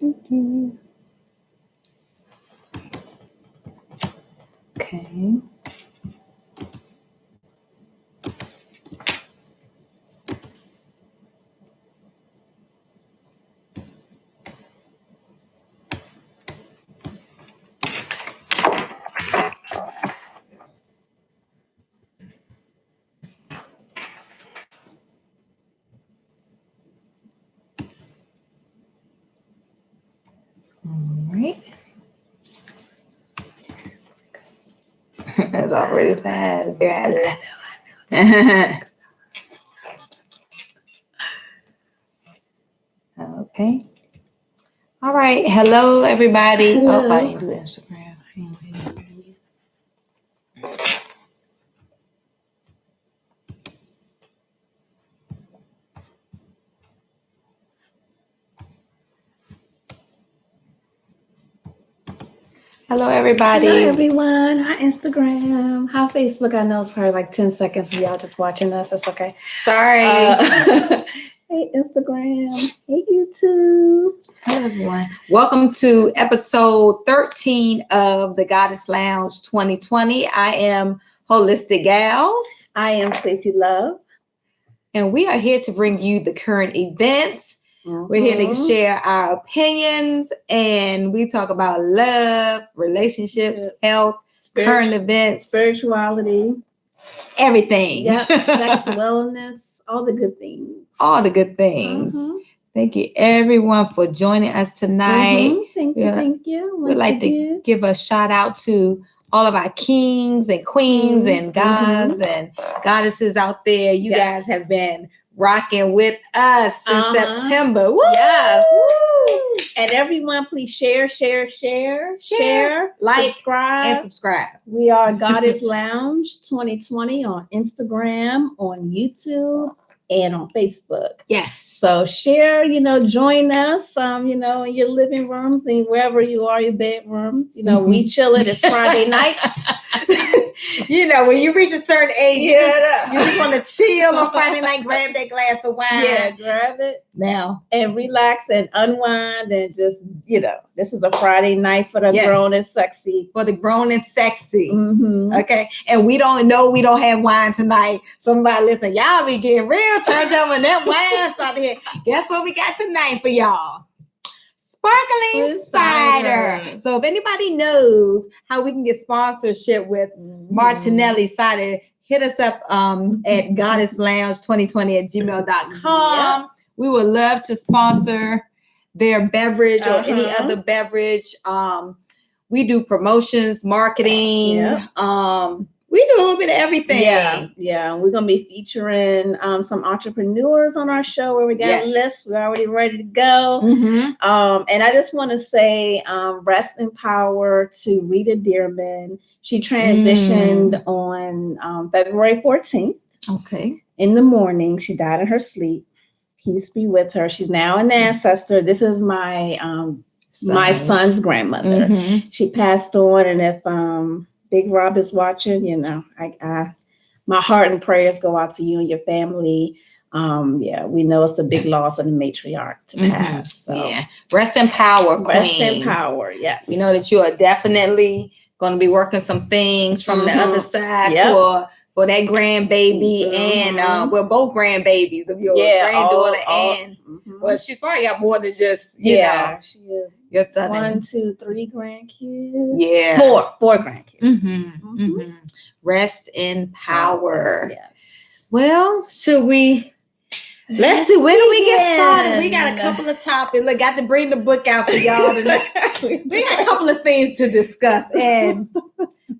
Okay. All right. It's already bad. Okay. All right. Hello, everybody. Hello. Oh, I didn't do Instagram. Hello, everybody. Hello, everyone. Hi, Instagram. Hi, Facebook. I know it's probably like 10 seconds of y'all just watching us. That's okay. Sorry. Hey, Instagram. Hey, YouTube. Hello, everyone. Welcome to episode 13 of the Goddess Lounge 2020. I am Holistic Gals. I am Stacey Love. And we are here to bring you the current events. We're here to share our opinions, and we talk about love, relationships, health, current events, spirituality, everything. Yep, sex, wellness, all the good things. All the good things. Thank you, everyone, for joining us tonight. Thank you. We'd like to give a shout out to all of our kings and queens and gods and goddesses out there. You guys have been rocking with us since September. Woo! Yes. Woo! And everyone, please share, like, subscribe. We are Goddess Lounge 2020 on Instagram, on YouTube, and on Facebook. Yes. So share, join us, in your living rooms and wherever you are, your bedrooms. We chilling. It's Friday night. When you reach a certain age, you just want to chill on Friday night, grab that glass of wine. Yeah, grab it now and relax and unwind and just, this is a Friday night for the grown and sexy. For the grown and sexy. Okay. And we don't have wine tonight. Somebody listen, y'all be getting real turned up when that wine started here. Guess what we got tonight for y'all? Sparkling cider. So if anybody knows how we can get sponsorship with Martinelli cider, hit us up at goddesslounge2020@gmail.com. Yep. We would love to sponsor their beverage or any other beverage. We do promotions, marketing. Yep. We do a little bit of everything. Yeah. We're going to be featuring some entrepreneurs on our show where we got a list. We're already ready to go. And I just want to say rest in power to Rita Dearman. She transitioned on February 14th. Okay. In the morning. She died in her sleep. Peace be with her. She's now an ancestor. This is my son's grandmother. She passed on, and if Big Rob is watching, I my heart and prayers go out to you and your family. We know it's a big loss of the matriarch to pass. So rest in power, Queen. Rest in power, yes. We know that you are definitely going to be working some things from the other side for that grandbaby and both grandbabies of your granddaughter and well, she's probably got more than just you know. She is. Your son 1, 2, 3 grandkids. Yeah. 4 grandkids. Rest in power. Yes. Well, should we? Let's see. When do we get started? We got a couple of topics. Look, got to bring the book out for y'all tonight. We got a couple of things to discuss. And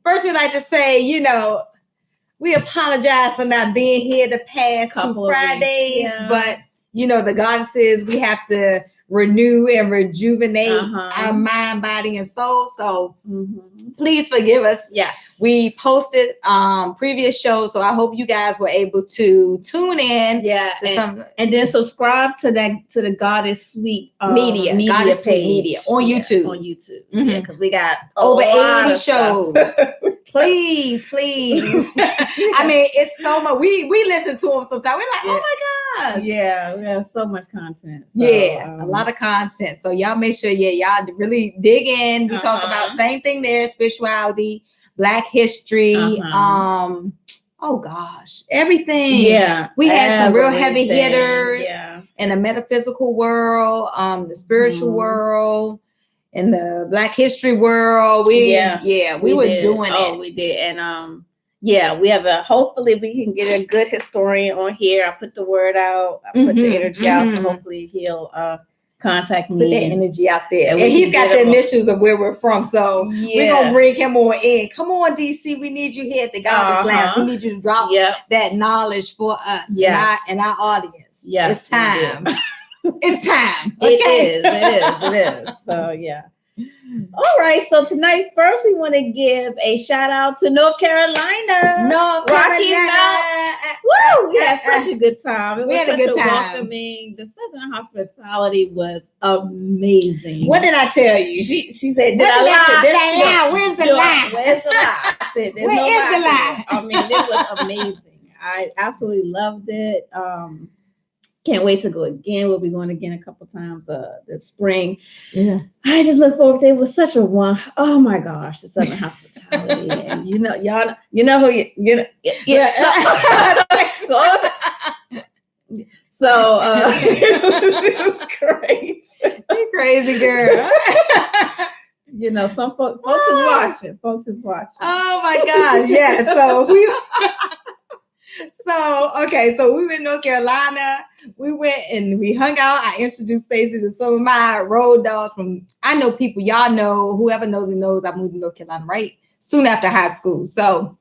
first, we'd like to say, we apologize for not being here the past 2 Fridays, but the goddesses, we have to renew and rejuvenate our mind, body, and soul. So please forgive us. Yes. We posted previous shows, so I hope you guys were able to tune in. Yeah. And then subscribe to the Goddess Suite Media Goddess Suite Media on YouTube. On YouTube. Yeah, because we got over 80 shows. Please. I mean, it's so much. We listen to them sometimes. We're like, oh my much. Yeah, we have so much content. So, a lot of content. So y'all make sure, y'all really dig in. We talk about same thing there, spirituality, Black history, oh gosh, everything. Yeah. We had some real heavy hitters yeah. in the metaphysical world, the spiritual world, in the Black history world. We were doing it. Oh, we did. And we have hopefully we can get a good historian on here. I put the word out, I put the energy out, so hopefully he'll contact me. Put that energy out there. And he's got the initials of where we're from. So we're going to bring him on in. Come on, DC. We need you here at the Goddess Lounge. We need you to drop that knowledge for us and our audience. Yes, it's time. It's time. Okay? It is. So, yeah. All right. So tonight, first, we want to give a shout out to North Carolina. Rocky Mount. Woo! We had such a good time. We had a good time. Welcoming. The Southern hospitality was amazing. What did I tell you? She said, Did I lie? Where's the lie? Where's the lie? I said, Where is the lie? I mean, it was amazing. I absolutely loved it. Can't wait to go again. We'll be going again a couple times this spring. Yeah. I just look forward to it. It was such a oh my gosh, the Southern hospitality. And y'all, who So it was great. You crazy girl. Some folks is watching. Folks is watching. Oh my God. Yeah. So we went to North Carolina. We went and we hung out. I introduced Stacey to some of my road dogs I know people, y'all know, whoever knows I moved to North Carolina right soon after high school. So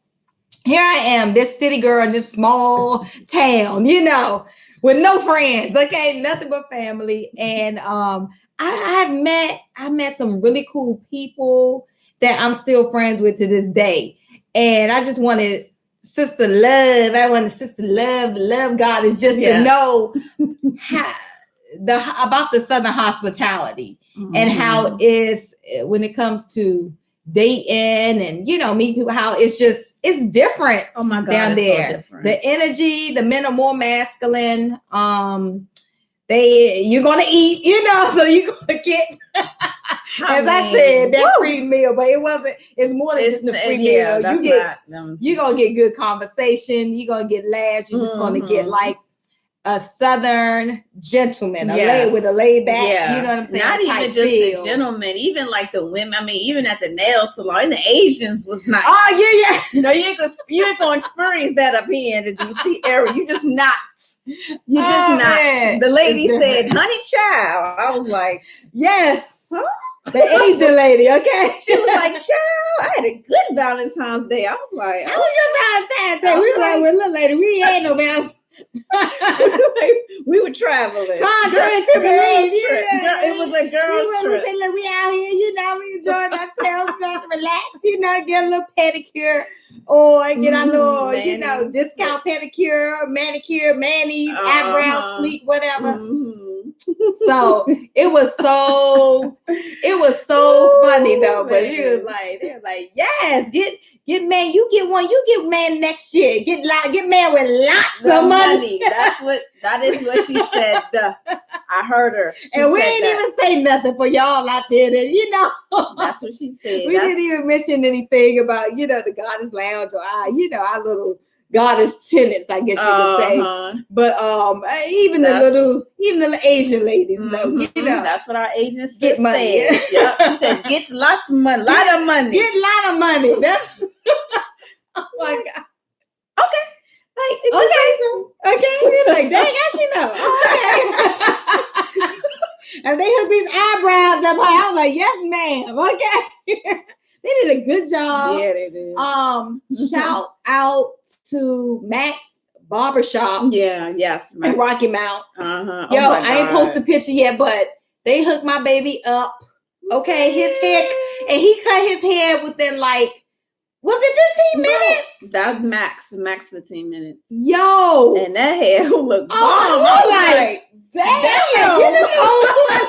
here I am, this city girl in this small town, with no friends, okay, nothing but family. And I met some really cool people that I'm still friends with to this day. And I just wanted sister love. I want sister love. The love God is just to know about the Southern hospitality and how is when it comes to dating and meet people, how it's different. Oh my God, down there. So the energy, the men are more masculine. You're gonna eat, so you're gonna get I said that free meal, but it's more than just a free meal. You're gonna get good conversation, you're gonna get laughs, you're just gonna get like a Southern gentleman, with a laid back, you know what I'm saying? Not even just a gentleman, even like the women. I mean, even at the nail salon, the Asians was nice. Oh yeah. You ain't gonna experience that up here in the DC area. You just not. You just not. Man. The lady said, "Honey child." I was like, "Yes." Huh? The Asian lady, okay? She was like, "Child, I had a good Valentine's Day." I was like, "How was your Valentine's Day?" We were like, "Well, little lady, we ain't no Valentine's." We were traveling. Contrary to believe, it was a girl trip. We said, "Look, we out here, we enjoying ourselves, trying to relax, get a little pedicure or get our little, discount pedicure, manicure, mani, eyebrows, fleek, whatever." So it was so funny though. But they were like, "Yes, get man, you get one, you get man next year. Get man with lots of money." That is what she said. I heard her. And we didn't even say nothing for y'all out there that, That's what she said. We didn't even mention anything about, the Goddess Lounge or our little goddess tenants, I guess you could say. But even the Asian ladies know, That's what our Asians get money. Yep. She said, "Get lots of money, lot of money. Get a lot of money." That's oh my God. Okay. Okay. We're like, dang, how she know? Okay. And they hooked these eyebrows up. I was like, "Yes, ma'am." Okay. They did a good job. Yeah, they did. Shout out to Max Barbershop. Yes. In Rocky Mount. Uh-huh. Yo, I ain't posted a picture yet, but they hooked my baby up. Okay, his hair, and he cut his hair within was it 15 minutes? That max 15 minutes. Yo. And that hair looked bomb. I was like, damn. Get them old 20.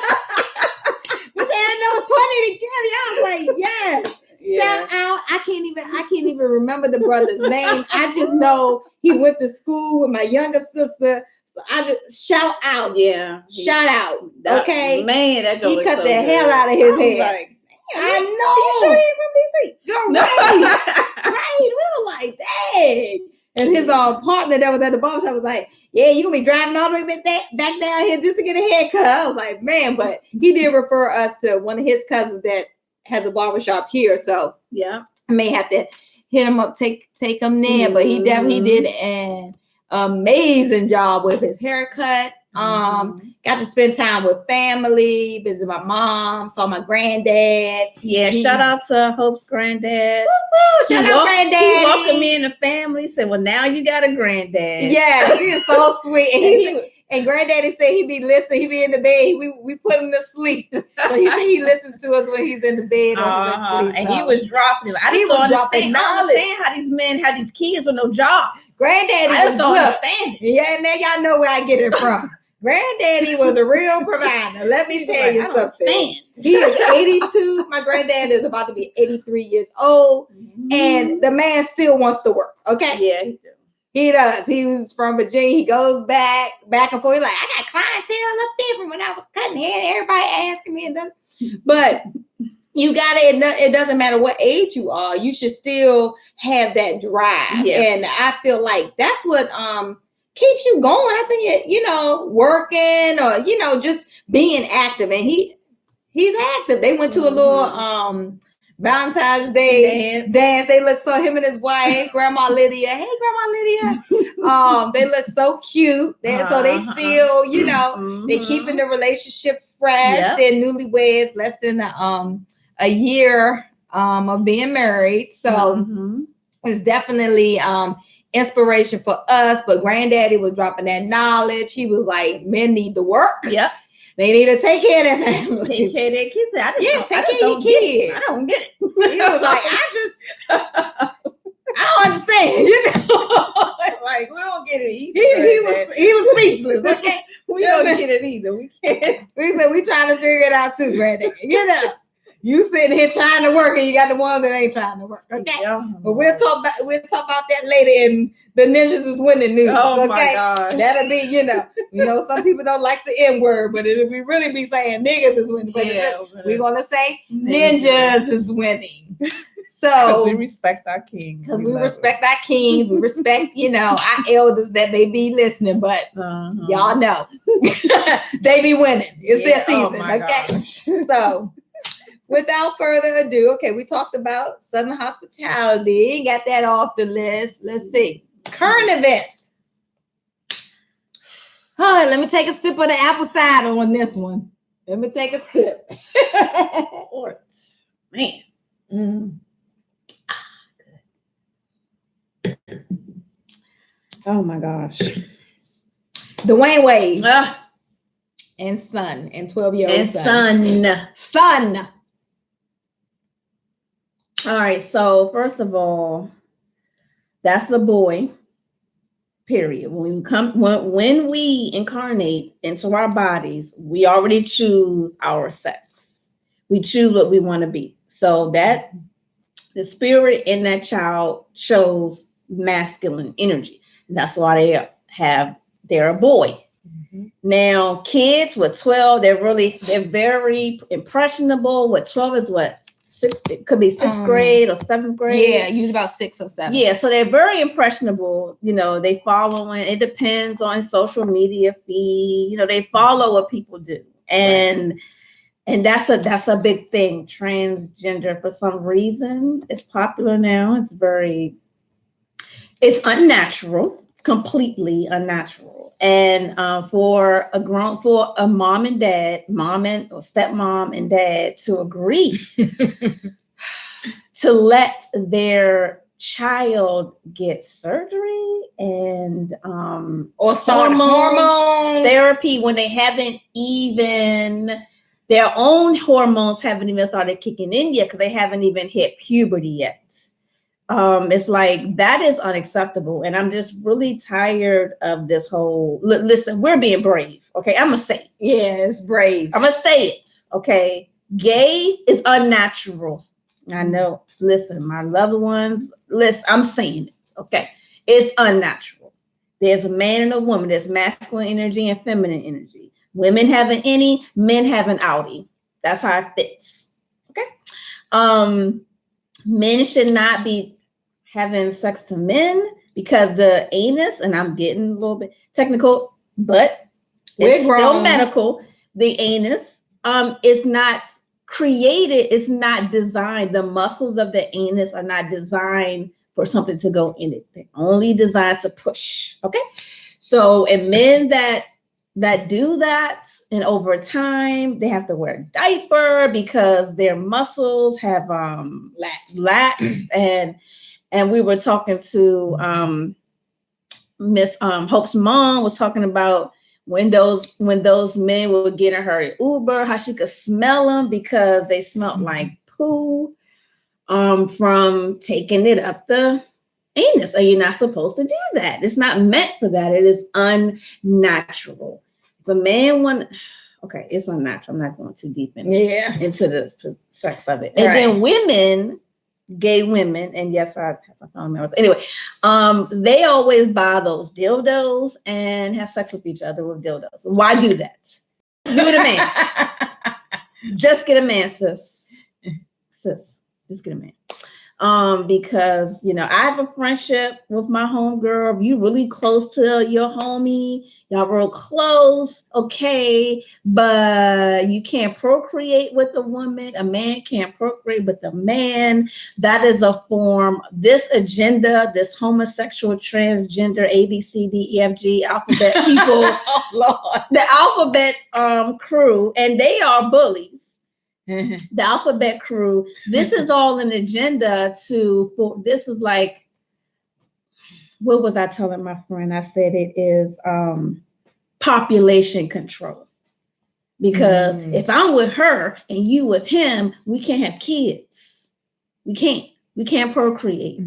Was that number 20 to give me? I was like, yes. Yeah. Shout out. I can't even remember the brother's name. I just know he went to school with my younger sister. I just shout out. Yeah. Shout out. Okay. Man, that joke he cut so the good. hell out of his head. Like, I know. Are you sure he's from DC? You're right. Right. We were like, dang. And his partner that was at the barbershop was like, yeah, you gonna be driving all the way back down here just to get a haircut. I was like, man, but he did refer us to one of his cousins that has a barbershop here. So yeah, I may have to hit him up, take him there. But he definitely did an amazing job with his haircut. Got to spend time with family, visit my mom, saw my granddad. Yeah, shout out to Hope's granddad. Woo-woo, shout out granddad. He welcomed me in the family, said, well, now you got a granddad. Yes, he is so sweet. And granddaddy said he be listening, he be in the bed, we put him to sleep. So he said he listens to us when he's in the bed or sleep. And he was dropping him. I don't understand how these men have these kids with no job. Granddaddy I just don't understand. Yeah, and now y'all know where I get it from. Granddaddy was a real provider. Let me tell you something. He is 82. My granddad is about to be 83 years old. And the man still wants to work. Okay? Yeah, he does. He does. He was from Virginia. He goes back and forth. He's like, I got clientele up there from when I was cutting hair. Everybody asking me. But you got it. It doesn't matter what age you are. You should still have that drive. Yeah. And I feel like that's what keeps you going. I think, working or, just being active. And he's active. They went to a little Valentine's Day dance. They look so, him and his wife, Grandma Lydia. Hey, Grandma Lydia. They look so cute. So they still, they're keeping the relationship fresh. Yep. They're newlyweds, less than a year of being married. So it's definitely inspiration for us. But granddaddy was dropping that knowledge. He was like, men need to work. Yep. They need to take care of their families. Take care of their kids. Take care of your kids. I don't get it. He was like, I don't understand. Like, we don't get it either. He was speechless. Okay, we don't get it either. We can't. We said we trying to figure it out too, granddad. You sitting here trying to work, and you got the ones that ain't trying to work. Okay, but we'll talk about that later in the Ninjas is Winning news. Oh my gosh, that'll be some people don't like the N word, but we really be saying niggas is winning. But we're gonna say ninjas is winning. So we respect our kings. Because we respect our kings. We respect our elders that they be listening, but y'all know they be winning. It's their season. Okay, gosh. So. Without further ado, okay, we talked about Southern hospitality, got that off the list. Let's see. Current events. All right, let me take a sip of the apple cider on this one. Let me take a sip. Man. Oh my gosh. Dwayne Wade and son, and 12-year-old son. All right, so first of all, that's a boy, period. When we incarnate into our bodies, we already choose our sex. We choose what we want to be. So that the spirit in that child shows masculine energy. And that's why they're a boy. Now, kids with 12, they're very impressionable. What 12 is what? It could be 6th grade or 7th grade. Yeah, usually about 6 or 7. Yeah, so they're very impressionable. They follow, and it depends on social media feed. They follow what people do, and that's a big thing. Transgender, for some reason, is popular now. It's unnatural, completely unnatural. And for a mom and or stepmom and dad to agree to let their child get surgery and or start hormone therapy when they haven't even their own hormones haven't even started kicking in yet, because they haven't even hit puberty yet. It's like, that is unacceptable. And I'm just really tired of this whole, listen, we're being brave. Okay. I'm going to say it. Yeah, it's brave. I'm going to say it. Okay. Gay is unnatural. I know. Listen, my loved ones, I'm saying it. Okay. It's unnatural. There's a man and a woman. There's masculine energy and feminine energy. Women have an innie, men have an outie. That's how it fits. Okay. Men should not be having sex to men because the anus, and I'm getting a little bit technical, but it's still medical. The anus is not created, it's not designed. The muscles of the anus are not designed for something to go in it. They're only designed to push. Okay. So, and men that do that, and over time they have to wear a diaper because their muscles have lats. And we were talking to Miss Hope's mom was talking about when those men would get in her Uber, how she could smell them because they smelled like poo from taking it up the anus. And you're not supposed to do that. It's not meant for that. It is unnatural. If a man okay, it's unnatural. I'm not going too deep into the sex of it. And then women, gay women, and yes, I have some family members. Anyway, they always buy those dildos and have sex with each other with dildos. Why do that? Do it a man. Just get a man, sis. Just get a man. Because I have a friendship with my homegirl. You really close to your homie, y'all real close, okay, but you can't procreate with a woman. A man can't procreate with a man. That is a form. This agenda, this homosexual, transgender, ABCDEFG alphabet people, oh Lord, the alphabet crew, and they are bullies. The alphabet crew, this is all an agenda this is like, what was I telling my friend? I said it is population control. Because if I'm with her and you with him, we can't have kids. We can't procreate.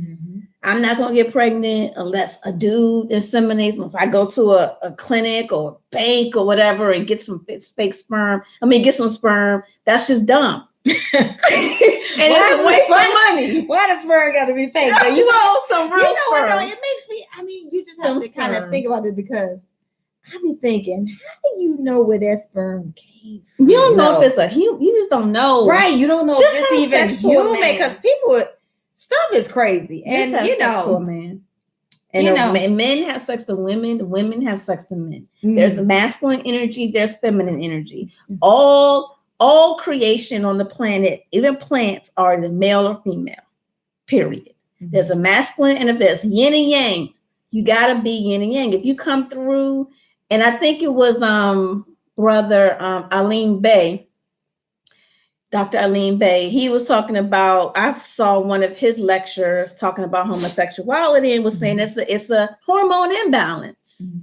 I'm not going to get pregnant unless a dude inseminates me. If I go to a clinic or a bank or whatever and get some fake sperm, get some sperm, that's just dumb. And it's a waste of money. Why does sperm got to be fake? No, you want some real sperm. What, it makes me, you just have to kind of think about it, because I be thinking, how do you know where that sperm came from? You don't know if it's a human. You just don't know. Right. You don't know if it's even human, because people... Stuff is crazy. And sex to a man. And men have sex to women have sex to men. There's a masculine energy, there's feminine energy. All creation on the planet, even plants, are the male or female. Period. There's a masculine and there's yin and yang. You gotta be yin and yang. If you come through, and I think it was brother Aline Bay. Dr. Aline Bay, he was talking about, I saw one of his lectures talking about homosexuality and was saying it's a hormone imbalance.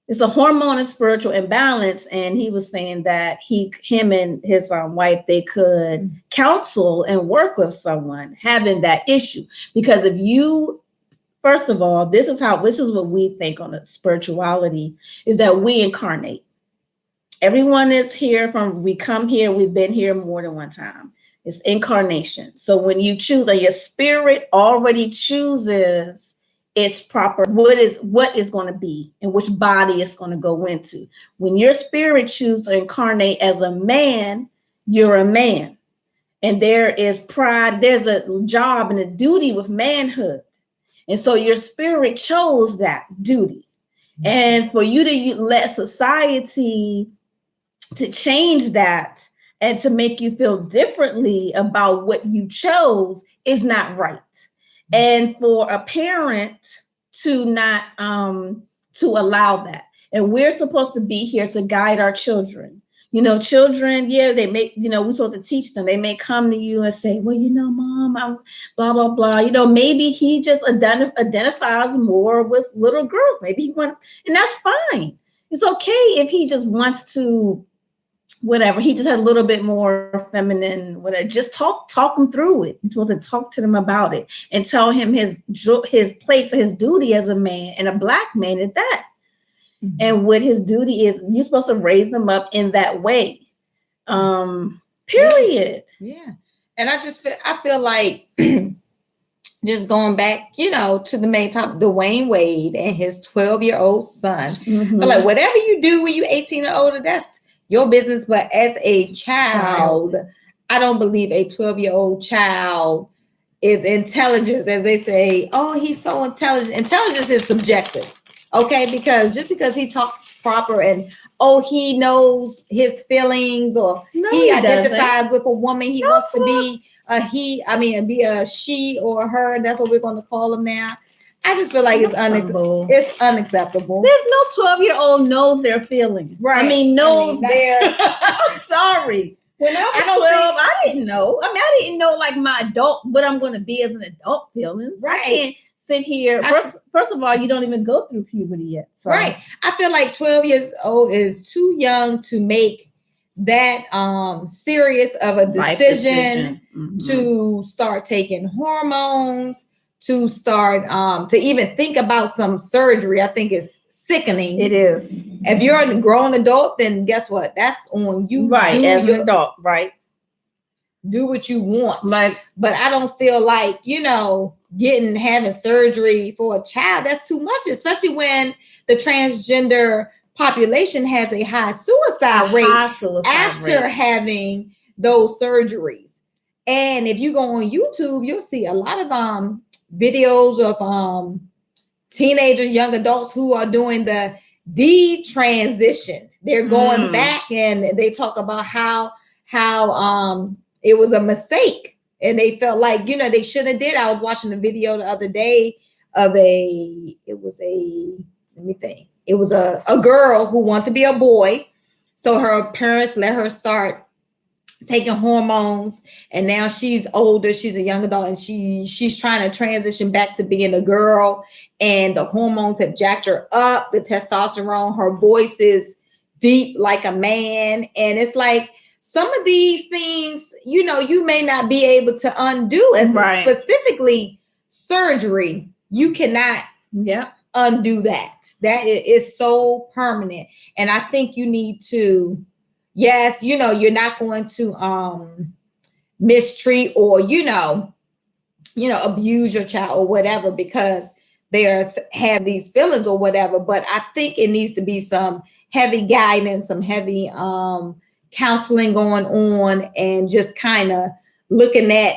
It's a hormone and spiritual imbalance. And he was saying that him and his wife, they could counsel and work with someone having that issue. Because if you, first of all, this is what we think on the spirituality, is that we incarnate. Everyone is here we come here, we've been here more than one time. It's incarnation. So when you choose, and your spirit already chooses its proper, what is going to be and which body it's going to go into. When your spirit chooses to incarnate as a man, you're a man. And there is pride, there's a job and a duty with manhood. And so your spirit chose that duty. And for you to let society to change that and to make you feel differently about what you chose is not right. And for a parent to not to allow that. And we're supposed to be here to guide our children. Children, they make, we're supposed to teach them. They may come to you and say, well, mom, I'm blah, blah, blah. Maybe he just identifies more with little girls. Maybe he wants, and that's fine. It's okay if he just wants to, whatever. He just had a little bit more feminine, whatever. Just talk him through it. You're supposed to talk to them about it and tell him his place, his duty as a man and a Black man at that. And what his duty is, you're supposed to raise them up in that way. Period. Yeah. And I feel like just going back, to the main topic, Dwayne Wade and his 12-year-old son. But like whatever you do when you're 18 or older, that's your business. But as a child, I don't believe a 12-year-old child is intelligence, as they say. Oh, he's so intelligent. Intelligence is subjective, okay? Because just because he talks proper and he knows his feelings, or he identifies with a woman he wants to be be a she or her, and that's what we're going to call him now. I just feel like it's unacceptable. There's no 12-year-old knows their feelings. Right. Their I'm sorry. When I was 12, I didn't know. I didn't know like my adult, what I'm going to be as an adult feelings. Right. I can't sit here. First of all, you don't even go through puberty yet. So. Right. I feel like 12 years old is too young to make that serious of a decision. To start taking hormones, to start to even think about some surgery. I think it's sickening. It is. If you're a grown adult, then guess what? That's on you. Right, as an adult, right? Do what you want. But I don't feel like, having surgery for a child, that's too much, especially when the transgender population has a high suicide rate after having those surgeries. And if you go on YouTube, you'll see a lot of videos of teenagers, young adults who are doing the detransition. They're going back, and they talk about how it was a mistake, and they felt like they shouldn't have did. I was watching a video the other day of it was a girl who wanted to be a boy. So her parents let her start taking hormones, and now she's older. She's a young adult, and she's trying to transition back to being a girl. And the hormones have jacked her up, the testosterone. Her voice is deep like a man. And it's like some of these things, you may not be able to undo. As specifically surgery, you cannot undo that. That is so permanent. And I think you need to, yes, you're not going to mistreat or, abuse your child or whatever because they have these feelings or whatever. But I think it needs to be some heavy guidance, some heavy counseling going on, and just kind of looking at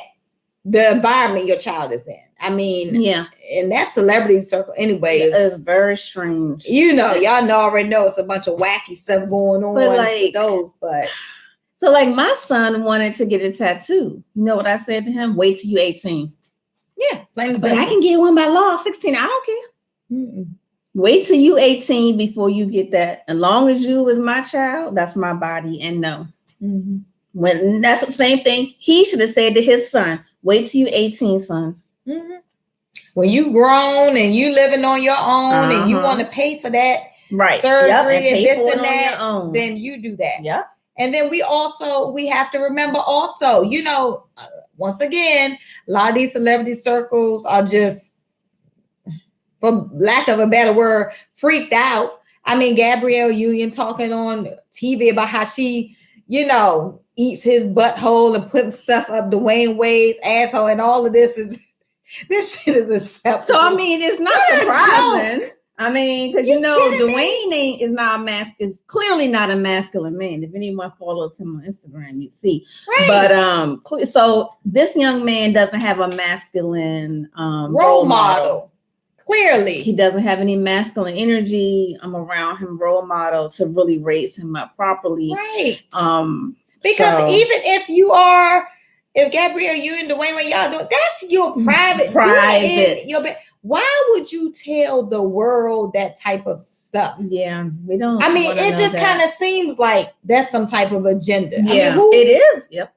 the environment your child is in. I mean, in that celebrity circle anyway, it's very strange. Y'all already know it's a bunch of wacky stuff going on with those. But so like my son wanted to get a tattoo. You know what I said to him? Wait till you're 18. Yeah, but I can get one by law. 16, I don't care. Wait till you 18 before you get that. As long as you is my child, that's my body. And no. When that's the same thing he should have said to his son. Wait till you 18, son. When you grown and you living on your own and you want to pay for that surgery and this and that, then you do that. Yep. And then we have to remember also, once again, a lot of these celebrity circles are just, for lack of a better word, freaked out. I mean, Gabrielle Union talking on TV about how she, eats his butthole and putting stuff up Dwayne Wade's asshole, and all of this shit is acceptable. So I mean, it's not surprising. I mean, because Dwayne is clearly not a masculine man. If anyone follows him on Instagram, you see. Right. But so this young man doesn't have a masculine role model. Clearly, he doesn't have any masculine energy around him, role model to really raise him up properly. Right. Because even if Gabrielle, you and Dwayne, what y'all do, that's your private. Why would you tell the world that type of stuff? Yeah, we don't. I mean, it just kind of seems like that's some type of agenda. Yeah, I mean, it is. Yep.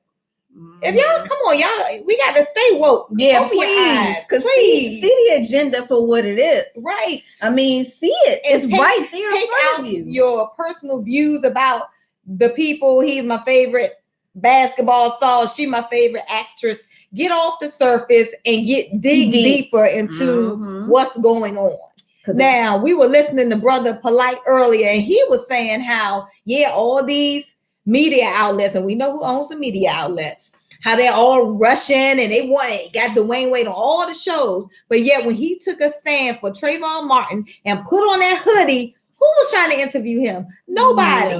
If y'all come on, y'all, we got to stay woke. Yeah, please see the agenda for what it is. Right. I mean, see it. It's right there in front of you. Your personal views about the people. He's my favorite basketball star. She my favorite actress. Get off the surface and dig deeper into what's going on. Now, we were listening to Brother Polite earlier, and he was saying how, all these media outlets, and we know who owns the media outlets, how they're all rushing and they got Dwayne Wade on all the shows. But yet when he took a stand for Trayvon Martin and put on that hoodie, who was trying to interview him? Nobody.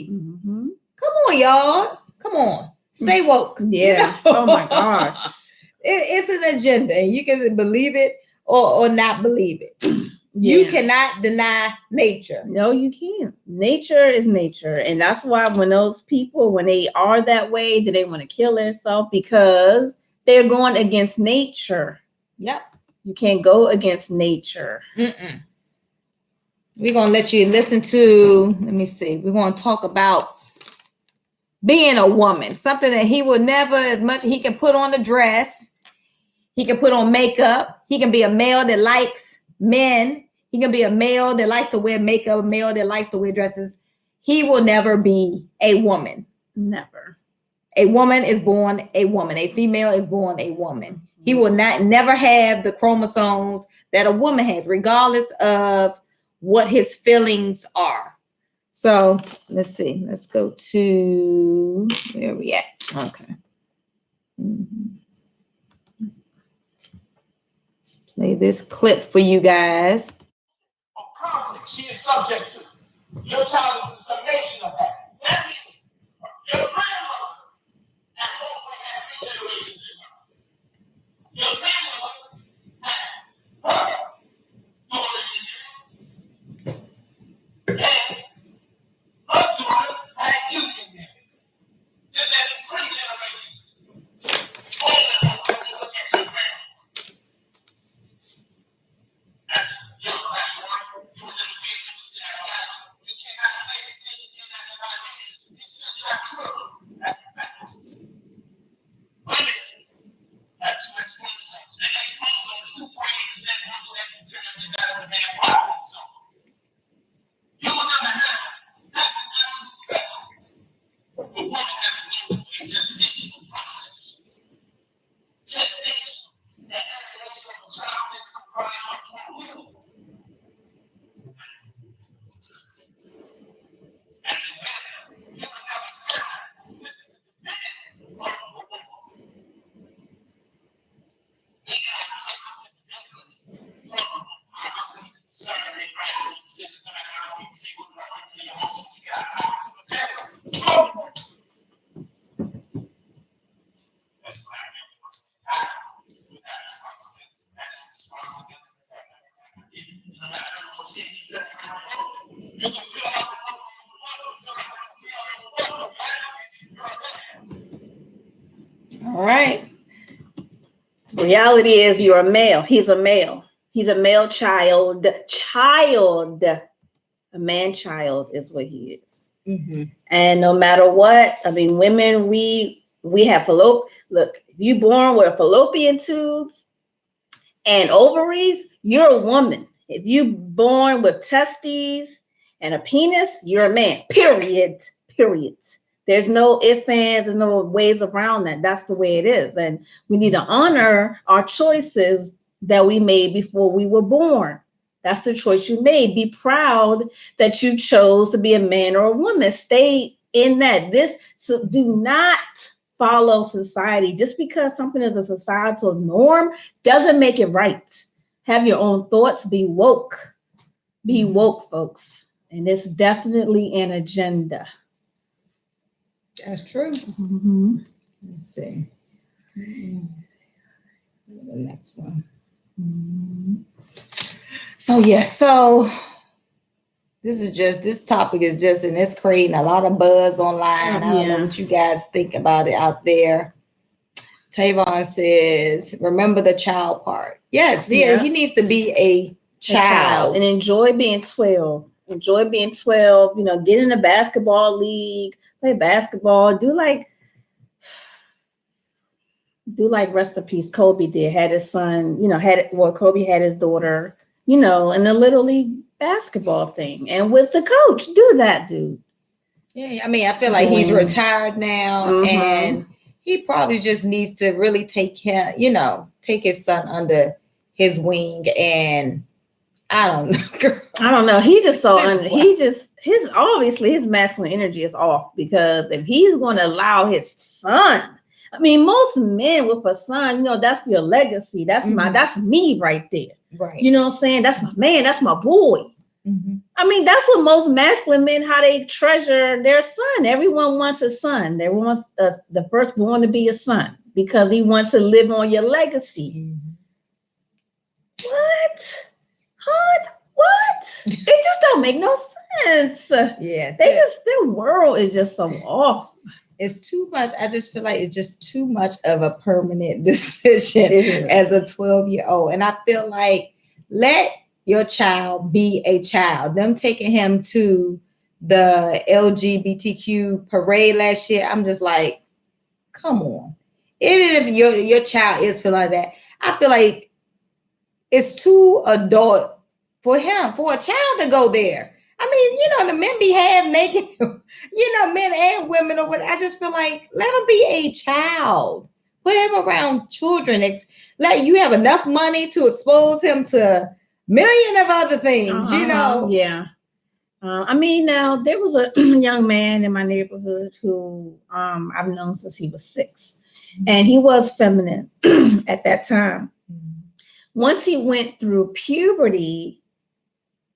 Mm-hmm. Come on, y'all. Come on. Stay woke. Yeah. Oh my gosh. It's an agenda. And you can believe it or not believe it. Yeah. You cannot deny nature. No, you can't. Nature is nature. And that's why when those people, when they are that way, do they want to kill themselves? Because they're going against nature. Yep. You can't go against nature. Mm-mm. We're going to let you listen to, let me see. We're going to talk about being a woman, something that he will never, as much he can put on the dress, he can put on makeup, he can be a male that likes men, he can be a male that likes to wear makeup, a male that likes to wear dresses. He will never be a woman. Never. A woman is born a woman. A female is born a woman. He will never have the chromosomes that a woman has, regardless of what his feelings are. So let's see. Let's go to where we at. Okay. Let's play this clip for you guys. Conflict she is subject to. Your child is a summation of that. That means your grandmother at one point had 3 generations in her. Your grandmother had her daughter in there, and her daughter had you in there. There's at least 3 generations. All of them when you look at your grandmother. As a young black boy, you will never be able to say, you cannot play the team, you cannot deny nature. It's just not true. That's a fact. Women have 2 X chromosomes. The X chromosome is 2.8% more genetic material than that of the man's Y chromosome. You will never have that. That's an absolute fact. A woman has to go through a gestational process. Gestation, the animation of a child that comprises of hormones. As a man, you will never have this is dependent on a woman. We got places and benefits from our ability to discern and make rational decisions, no matter how people say what we're doing, the emotion. We got cognitive abilities from a woman. That's why I really want to die with that responsibility. That is responsibility. No matter what you feel like a woman, you can feel like a woman. All right. The reality is you're a male. He's a male. He's a male child. A man child is what he is. Mm-hmm. And no matter what, I mean, women, we have look, if you're born with fallopian tubes and ovaries, you're a woman. If you're born with testes and a penis, you're a man. Period. There's no ifs, ands, there's no ways around that. That's the way it is. And we need to honor our choices that we made before we were born. That's the choice you made. Be proud that you chose to be a man or a woman. Stay in that. So do not follow society. Just because something is a societal norm doesn't make it right. Have your own thoughts. Be woke. Be woke, folks. And it's definitely an agenda. That's true. Mm-hmm. Let's see. The next one. Mm-hmm. So this topic is just, and it's creating a lot of buzz online. I don't know what you guys think about it out there. Tavon says, remember the child part. Yes, he needs to be a child. And enjoy being 12. Enjoy being 12, get in a basketball league, play basketball, do like rest in peace Kobe did, had his son, Kobe had his daughter, in the little league basketball thing, and was the coach. Do that, dude. Yeah, I mean, I feel like he's retired now, and he probably just needs to really take his son under his wing and I don't know, girl. I don't know. He's just so Shit's his obviously his masculine energy is off, because if he's going to allow his son, I mean, most men with a son, you know, that's your legacy. That's that's me right there. Right. You know what I'm saying? That's my man. That's my boy. Mm-hmm. I mean, that's what most masculine men, how they treasure their son. Everyone wants a son. Everyone wants the firstborn to be a son, because he wants to live on your legacy. Mm-hmm. What? What? It just don't make no sense. Yeah. Their world is just so off. It's too much. I just feel like it's just too much of a permanent decision as a 12-year-old. And I feel like, let your child be a child. Them taking him to the LGBTQ parade last year, I'm just like, come on. Even if your child is feeling like that, I feel like it's too adult for a child to go there. I mean, you know, the men be half naked, you know, men and women or what. I just feel like, let him be a child. Put him around children. Let you have enough money to expose him to million of other things, you know. Yeah. I mean, now there was a young man in my neighborhood who I've known since he was 6, and he was feminine at that time. Once he went through puberty,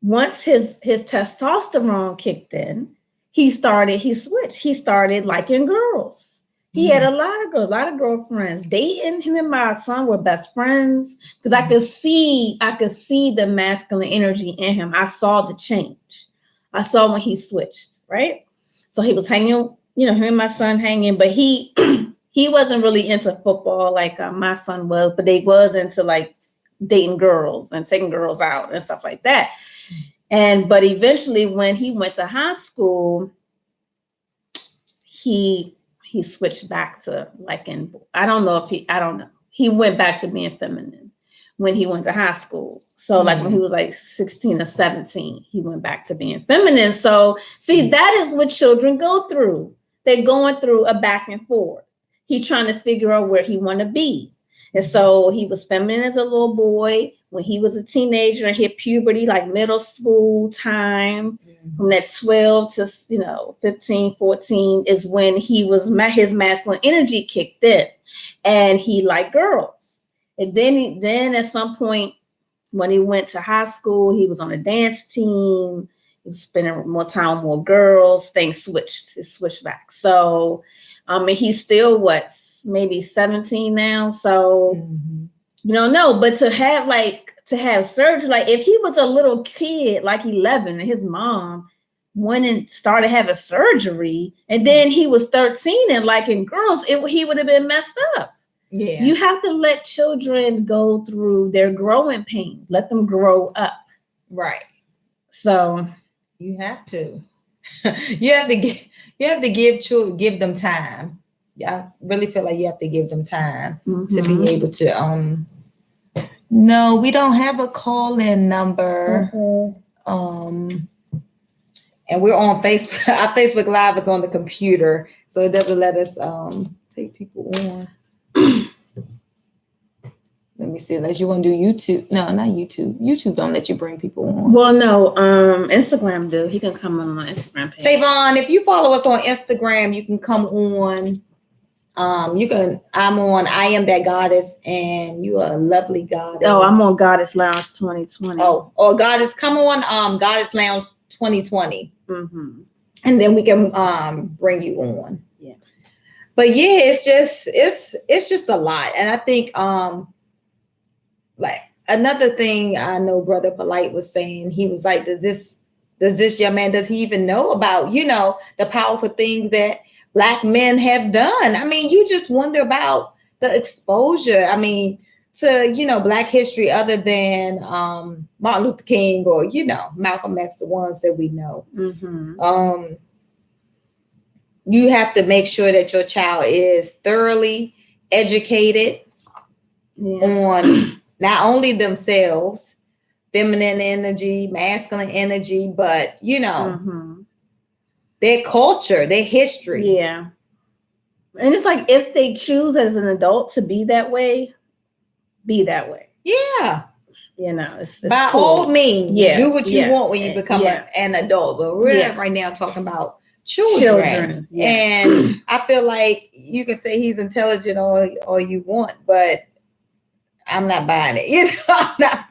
once his testosterone kicked in, he switched. He started liking girls. He had a lot of girls, a lot of girlfriends. Him and my son were best friends, because I could see the masculine energy in him. I saw the change. I saw when he switched, right? So he was hanging, you know, him and my son hanging, but he he wasn't really into football like my son was, but they was into like dating girls and taking girls out and stuff like that. But eventually, when he went to high school, he switched back to liking. I don't know. He went back to being feminine when he went to high school. So like when he was like 16 or 17, he went back to being feminine. So see, that is what children go through. They're going through a back and forth. He's trying to figure out where he want to be. And so he was feminine as a little boy. When he was a teenager and hit puberty, like middle school time, from that 12 to 15, 14 is when his masculine energy kicked in, and he liked girls. And then at some point when he went to high school, he was on a dance team. He was spending more time with more girls. Things switched. It switched back. So and he's still maybe 17 now. So you don't know. But to have surgery, like if he was a little kid, like 11, and his mom went and started having surgery, and then he was 13 and liking girls, he would have been messed up. Yeah. You have to let children go through their growing pains. Let them grow up. Right. So you have to. You have to give them time. I really feel like you have to give them time to be able to no, we don't have a call-in number. And we're on Facebook. Our Facebook Live is on the computer, so it doesn't let us take people on. Let me see. Unless you want to do YouTube. No, not YouTube. YouTube don't let you bring people on. Well, no. Instagram do. He can come on my Instagram page. Tavon, if you follow us on Instagram, you can come on. I'm on I Am That Goddess, and you are a lovely goddess. Oh, I'm on Goddess Lounge 2020. Oh, Goddess, come on Goddess Lounge 2020. And then we can bring you on. Yeah. But yeah, it's just a lot. And I think like another thing I know Brother Polite was saying, he was like, does this young man, does he even know about, the powerful things that Black men have done? I mean, you just wonder about the exposure, to, Black history other than Martin Luther King or, Malcolm X, the ones that we know. You have to make sure that your child is thoroughly educated on not only themselves, feminine energy, masculine energy, but, their culture, their history. Yeah. And it's like, if they choose as an adult to be that way, be that way. Yeah. it's by cool. all means, do what you want when you become Yeah. an adult. But we're right now talking about children. And I feel like you can say he's intelligent all you want, but I'm not buying it.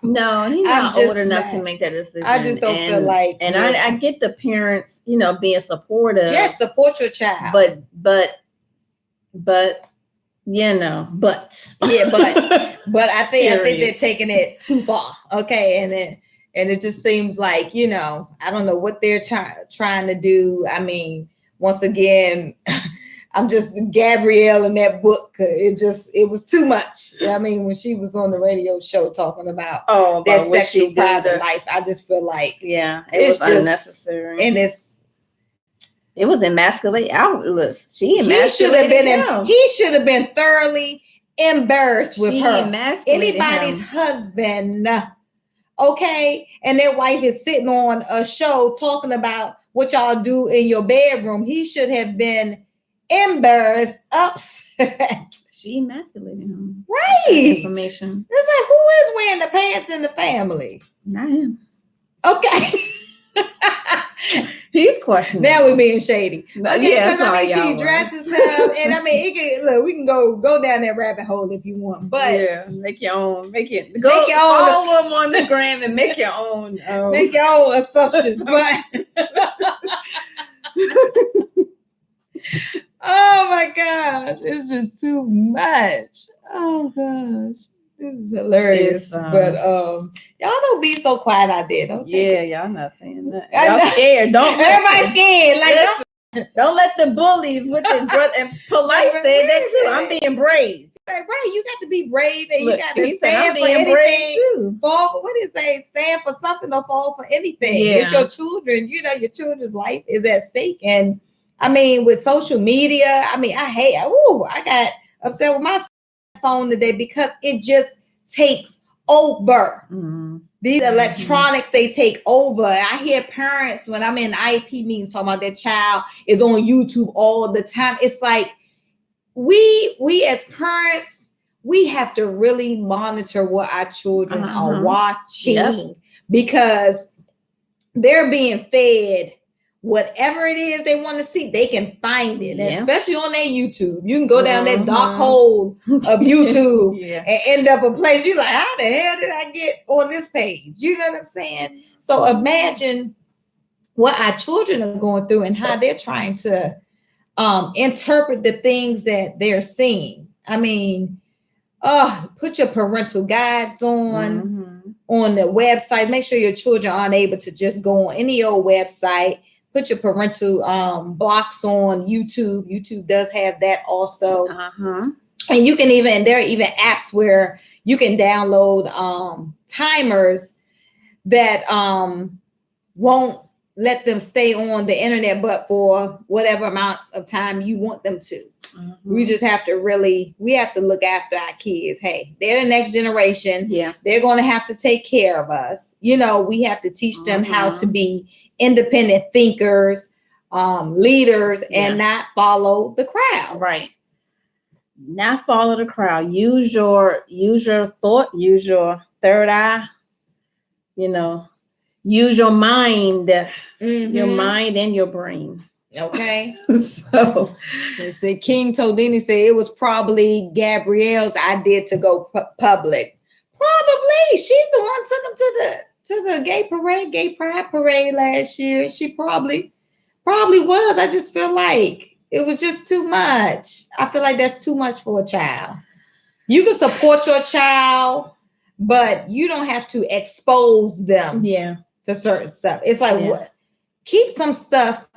No, he's not old enough to make that decision. I just don't feel like. And I get the parents, being supportive. Yes, support your child. But but I think they're taking it too far. Okay, and it just seems like I don't know what they're trying to do. I mean, once again. I'm just Gabrielle in that book. It was too much. I mean, when she was on the radio show talking about their sexual private life, I just feel like it was unnecessary, and it was emasculate. He should have been thoroughly embarrassed with her. Anybody's husband, okay, and their wife is sitting on a show talking about what y'all do in your bedroom. He should have been embarrassed, upset. She emasculated him. Right. Information. It's like, who is wearing the pants in the family? Not him. Okay. He's questioning. Now we're being shady. Okay, she dresses him, and I mean, we can go down that rabbit hole if you want, but make your own. Make your own. Follow them on the gram and make your own. Make your own assumptions, but. Oh my gosh, it's just too much. Oh gosh, this is hilarious. But y'all don't be so quiet out there, don't you? Yeah, y'all not saying that. Y'all scared. Everybody's scared. Like don't let the bullies with the brother and polite say that too. I'm being brave. Like, right, you got to be brave and you got to stand for anything. Too. Fall, what is it? Stand for something or fall for anything. Yeah. It's your children. Your children's life is at stake. And I mean, with social media, I got upset with my phone today because it just takes over. Mm-hmm. These electronics, they take over. I hear parents when I'm in IEP meetings talking about their child is on YouTube all the time. It's like we as parents, we have to really monitor what our children are watching because they're being fed whatever it is they want to see, they can find it, especially on their YouTube. You can go down that dark hole of YouTube and end up a place you're like, how the hell did I get on this page? You know what I'm saying? So imagine what our children are going through and how they're trying to interpret the things that they're seeing. I mean, put your parental guides on the website. Make sure your children aren't able to just go on any old website. Put your parental blocks on YouTube. YouTube does have that also. And you can there are even apps where you can download timers that won't let them stay on the internet, but for whatever amount of time you want them to. We just have to look after our kids. Hey, they're the next generation. Yeah. They're going to have to take care of us. We have to teach them how to be independent thinkers, leaders, and not follow the crowd. Right. Not follow the crowd. Use your thought, use your third eye, use your mind, your mind and your brain. Okay. So they said King Todini said it was probably Gabrielle's idea to go public. Probably. She's the one took him to the gay pride parade last year. She probably was. I just feel like it was just too much. I feel like that's too much for a child. You can support your child, but you don't have to expose them to certain stuff. It's like what keep some stuff,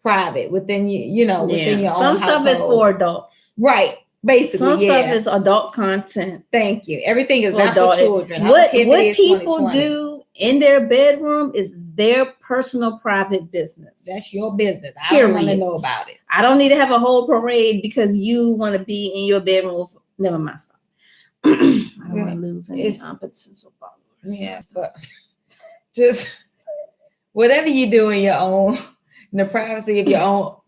private within within your own household. Some stuff is for adults. Right. Basically, some stuff is adult content. Thank you. Everything is not for children. What people do in their bedroom is their personal private business. That's your business. I don't want to know about it. I don't need to have a whole parade because you want to be in your bedroom. Never mind. Stop. I don't want to lose any competence or followers. Yeah, but just whatever you do in your own, in the privacy of your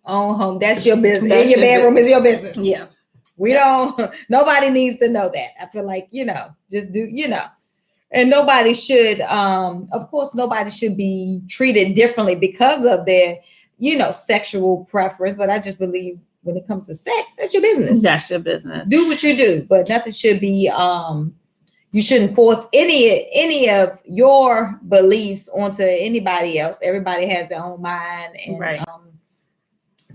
own home, that's your business. In your bedroom is your business. Yeah. We don't, nobody needs to know that. I feel like, just do, And nobody should, of course, nobody should be treated differently because of their, sexual preference. But I just believe when it comes to sex, that's your business. That's your business. Do what you do, but nothing should be, you shouldn't force any of your beliefs onto anybody else. Everybody has their own mind and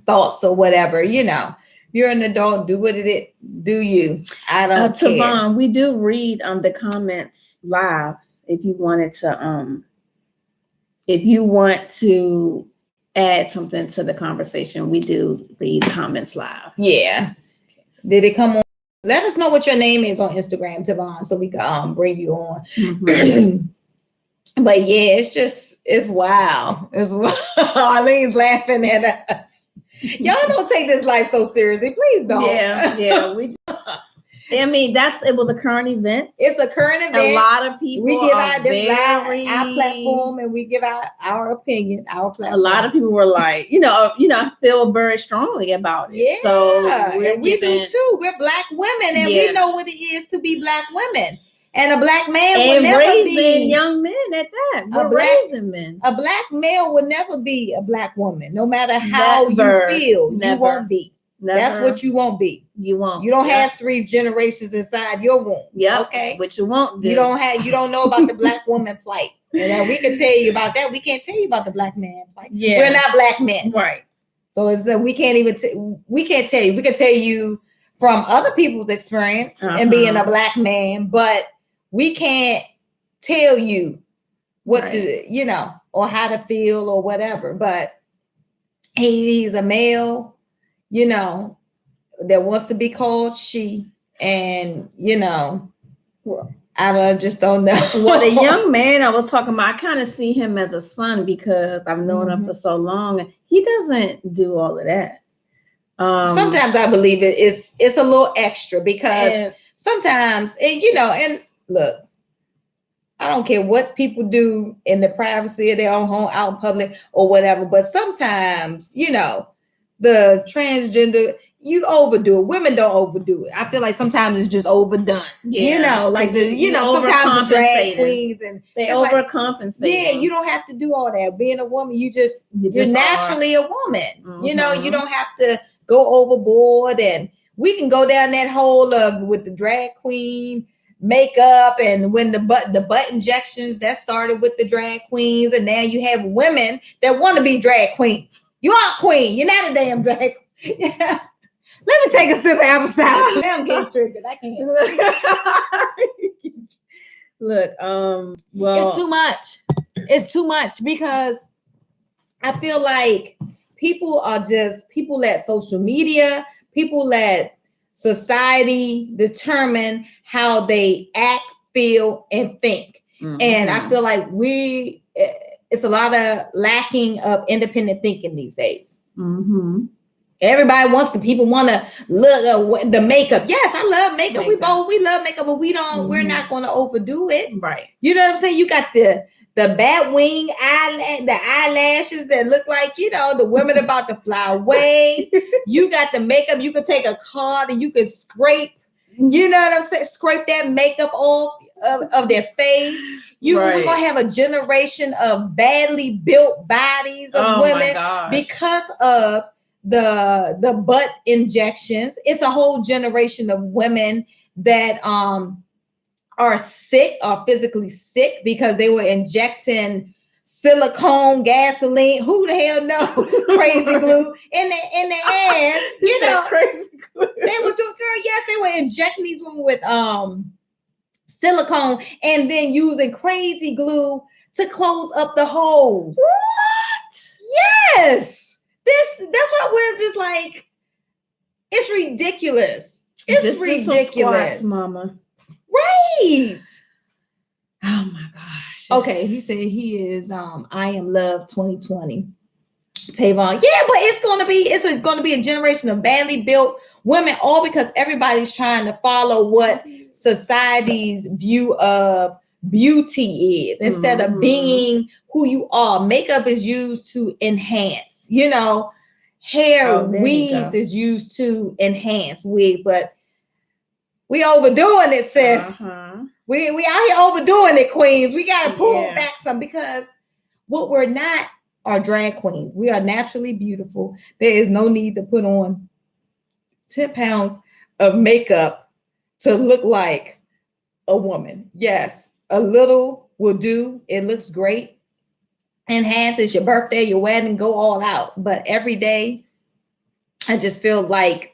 thoughts or whatever, You're an adult, do what it do you. I don't care. Tavon, we do read the comments live if you wanted to if you want to add something to the conversation, we do read comments live. Yeah. Did it come on? Let us know what your name is on Instagram, Tavon, so we can bring you on. But yeah, it's wild. It's wild. Arlene's laughing at us. Y'all don't take this life so seriously. Please don't. Yeah. It was a current event. It's a current event. A lot of people. We give out this our platform, and we give out our opinion. Our platform. A lot of people were like, I feel very strongly about it. Yeah, so we do too. We're Black women, and we know what it is to be Black women. And a Black man will never be young men at that. We're raising men. A Black male will never be a Black woman, no matter how you feel. You won't be. Never. That's what you won't be. You won't. You don't have 3 generations inside your womb. Yeah. Okay. But you won't do. You don't know about the Black woman plight. And we can tell you about that. We can't tell you about the Black man plight. Yeah. We're not Black men. Right. So it's that we can't tell you. We can tell you from other people's experience and being a Black man, but we can't tell you what to, or how to feel or whatever. But he's a male, that wants to be called she, and I just don't know. Well, the young man I was talking about, I kind of see him as a son because I've known him for so long, and he doesn't do all of that. Sometimes I believe it's a little extra because sometimes, and look, I don't care what people do in the privacy of their own home, out in public or whatever, but sometimes, the transgender, you overdo it. Women don't overdo it. I feel like sometimes it's just overdone. Yeah. Sometimes the drag queens and they overcompensate. Yeah, you don't have to do all that. Being a woman, you're naturally a woman. Mm-hmm. You don't have to go overboard, and we can go down that hole of with the drag queen makeup, and when the butt injections that started with the drag queens, and now you have women that want to be drag queens. You are a queen. You're not a damn drag queen. Yeah. Let me take a sip of apple cider. I'm getting triggered. I can't. Look, well, it's too much. It's too much because I feel like people let social media, people let society determine how they act, feel, and think. Mm-hmm. And I feel like it's a lot of lacking of independent thinking these days. Mm-hmm. Everybody people want to look the makeup. Yes, I love makeup. We love makeup, but we're not going to overdo it. Right. You know what I'm saying? You got the bat wing the eyelashes that look like, the women about to fly away. You got the makeup. You could take a card and you could scrape, you know what I'm saying? Scrape that makeup off of their face. We're going to have a generation of badly built bodies of women because of the butt injections. It's a whole generation of women that are sick, are physically sick because they were injecting silicone, gasoline, who the hell knows, crazy glue in the ass, crazy glue. They were injecting these women with silicone and then using crazy glue to close up the holes. What? Yes. That's why we're just like, it's ridiculous. It's ridiculous, Mama. Right. Oh my gosh. Okay, he said he is I Am Love 2020. Tavon. Yeah, but it's gonna be a generation of badly built women, all because everybody's trying to follow what society's view of beauty is instead of being who you are. Makeup is used to enhance, hair weaves is used to enhance wigs, but we overdoing it, sis. We out here overdoing it, queens. We gotta pull back some because what we're not are drag queens. We are naturally beautiful. There is no need to put on 10 pounds of makeup to look like a woman. Yes, a little will do. It looks great. Enhances your birthday, your wedding, go all out. But every day, I just feel like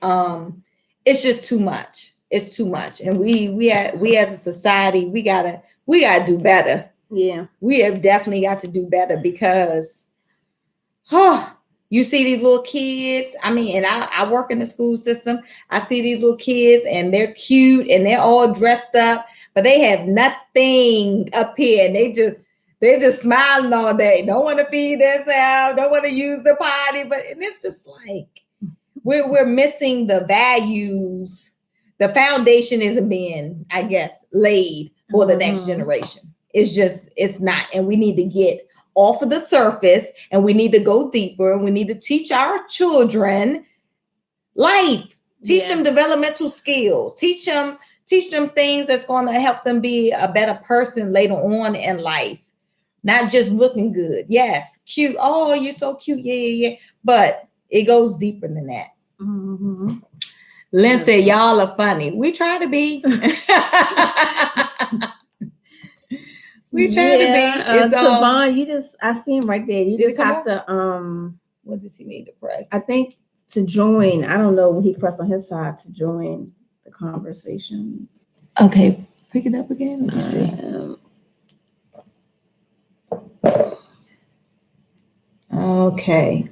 it's just too much. It's too much. And we as a society, we gotta do better. Yeah. We have definitely got to do better because you see these little kids. I mean, and I work in the school system. I see these little kids and they're cute and they're all dressed up, but they have nothing up here. And they're just smiling all day. Don't want to feed themselves, don't want to use the potty. But and it's just like we're missing the values. The foundation isn't being, I guess, laid for the next generation. It's not. And we need to get off of the surface and we need to go deeper and we need to teach our children life, teach them developmental skills, teach them things that's going to help them be a better person later on in life. Not just looking good. Yes, cute. Oh, you're so cute. Yeah. But it goes deeper than that. Mm-hmm. Lynn said, y'all are funny. We try to be. We try to be. Tavon, I see him right there. You just have to what does he need to press? I think to join. I don't know what he pressed on his side to join the conversation. Okay, pick it up again. Let me see. Okay.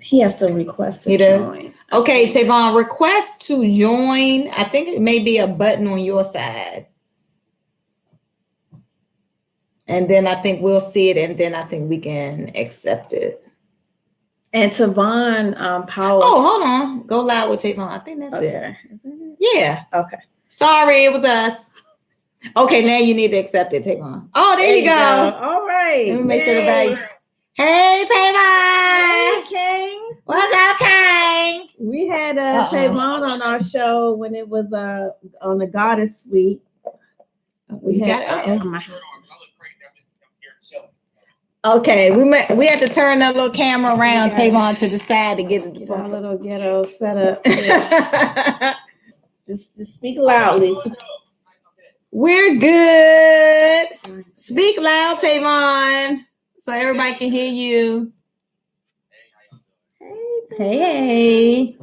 He has to request to join. Okay, Tavon, request to join. I think it may be a button on your side. And then I think we'll see it, and then I think we can accept it. And Tavon Powell. Oh, hold on. Go loud with Tavon. I think that's it. Yeah. Okay. Sorry, it was us. Okay, now you need to accept it, Tavon. Oh, there you go. All right. Let me make sure the value. Hey, Tavon. Hey, King. What's up, King? We had Tavon on our show when it was on the Goddess Suite. We had Okay, we had to turn that little camera around, Tavon, to the side to get it. Our little ghetto set up. Yeah. just speak loudly. We're good. Speak loud, Tavon, so everybody can hear you. Hey.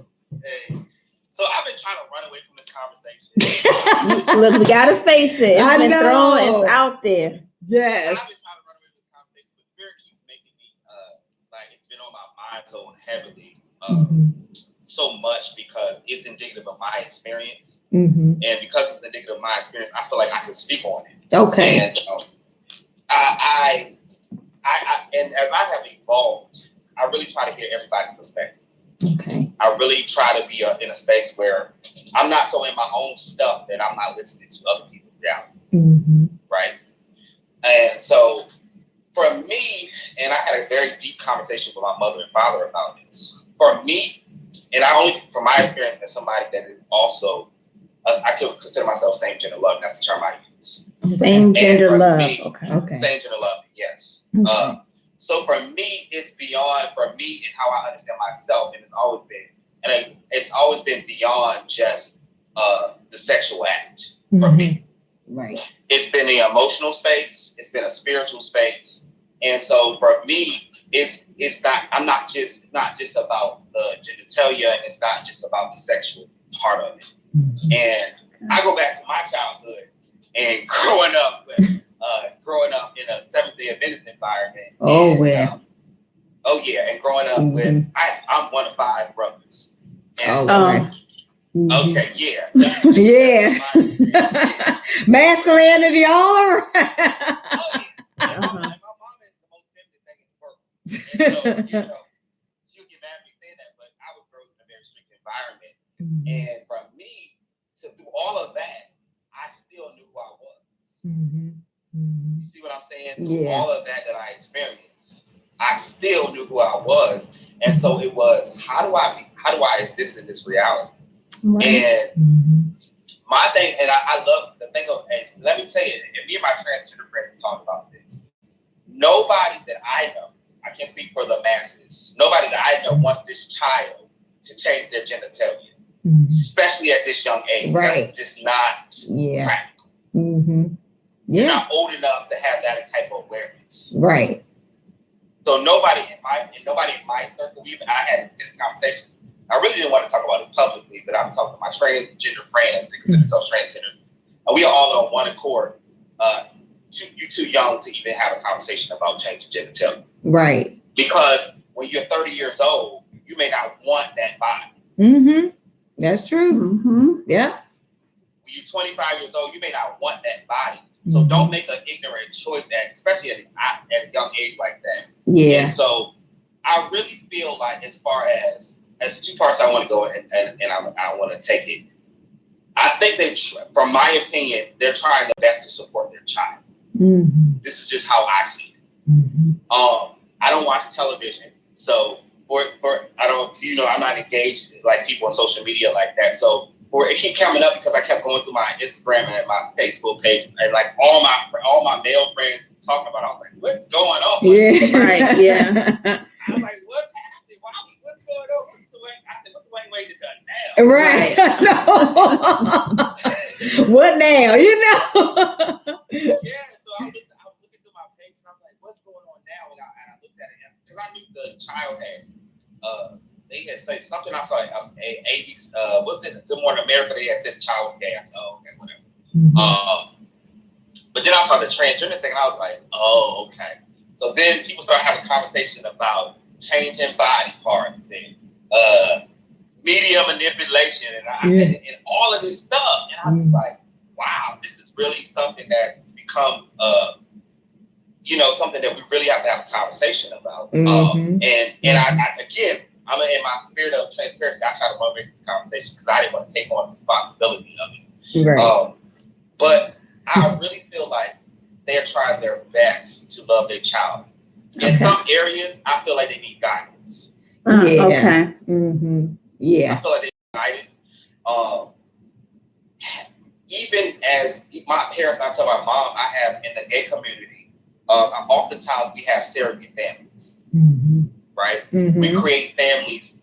So I've been trying to run away from this conversation. Look, we gotta face it. I know. It's out there. Yes. I've been trying to run away from this conversation, but Spirit keeps making me like it's been on my mind so heavily, so much because it's indicative of my experience, and because it's indicative of my experience, I feel like I can speak on it. Okay. And I and as I have evolved, I really try to hear everybody's perspective. Okay. I really try to be in a space where I'm not so in my own stuff that I'm not listening to other people's reality. Right. And so for me, and I had a very deep conversation with my mother and father about this. For me, and I only from my experience as somebody that is also, I could consider myself same gender love. That's the term I use. Same gender love. Me, Okay. Same gender love. Yes. Okay. So for me, it's beyond for me and how I understand myself, and it's always been beyond just the sexual act for me. Right. It's been the emotional space. It's been a spiritual space, and so for me, it's not just about the genitalia, and it's not just about the sexual part of it. And I go back to my childhood and growing up in a Seventh-day Adventist environment. And growing up with, I'm one of 5 brothers. And okay, yeah. So yeah. Masculinity all around. My mom is the most feminine thing in the world. And so, she'll get mad at me saying that, but I was raised in a very strict environment. And for me, to do all of that, I still knew who I was. You see what I'm saying? Through all of that I experienced, I still knew who I was. And so it was, how do I exist in this reality? Right. And my thing, and I love the thing of, and let me tell you, and me and my transgender friends talk about this. Nobody that I know, I can't speak for the masses, nobody that I know wants this child to change their genitalia, especially at this young age. Right. That's just not practical. Yeah. You're not old enough to have that type of awareness. Right. So nobody in my circle, I had intense conversations. I really didn't want to talk about this publicly, but I'm talking to my transgender friends, they consider themselves transgenders, and we are all on one accord. You're too young to even have a conversation about changing genitalia. Right. Because when you're 30 years old, you may not want that body. That's true. Yeah. When you're 25 years old, you may not want that body. So don't make an ignorant choice, especially at a young age like that. Yeah. And so I really feel like, as far as two parts I want to go and I want to take it. I think from my opinion, they're trying their best to support their child. This is just how I see it. I don't watch television, so I don't, I'm not engaged like people on social media like that. So it keep coming up because I kept going through my Instagram and my Facebook page, and like all my male friends talking about it. I was like, what's going on? Yeah, right, yeah. I was like, what's happening? What's going on? I said, what's Dwayne Wade done now? Right. What now? Yeah, so I was looking through my page and I was like, what's going on now? And I looked at it because I knew the child had they had said something. I saw what's it? Good Morning America. They had said the child was gay. I said, oh, okay, whatever. But then I saw the transgender thing, and I was like, oh, okay. So then people started having a conversation about changing body parts and media manipulation and all of this stuff. And I was just like, wow, this is really something that's become, something that we really have to have a conversation about. And I again, I'm in my spirit of transparency. I try to motivate the conversation because I didn't want to take on the responsibility of it. Right. But I really feel like they're trying their best to love their child. In some areas, I feel like they need guidance. Okay. Yeah. I feel like they need guidance. Even as my parents, I tell my mom, I have in the gay community, oftentimes we have surrogate families. Right? We create families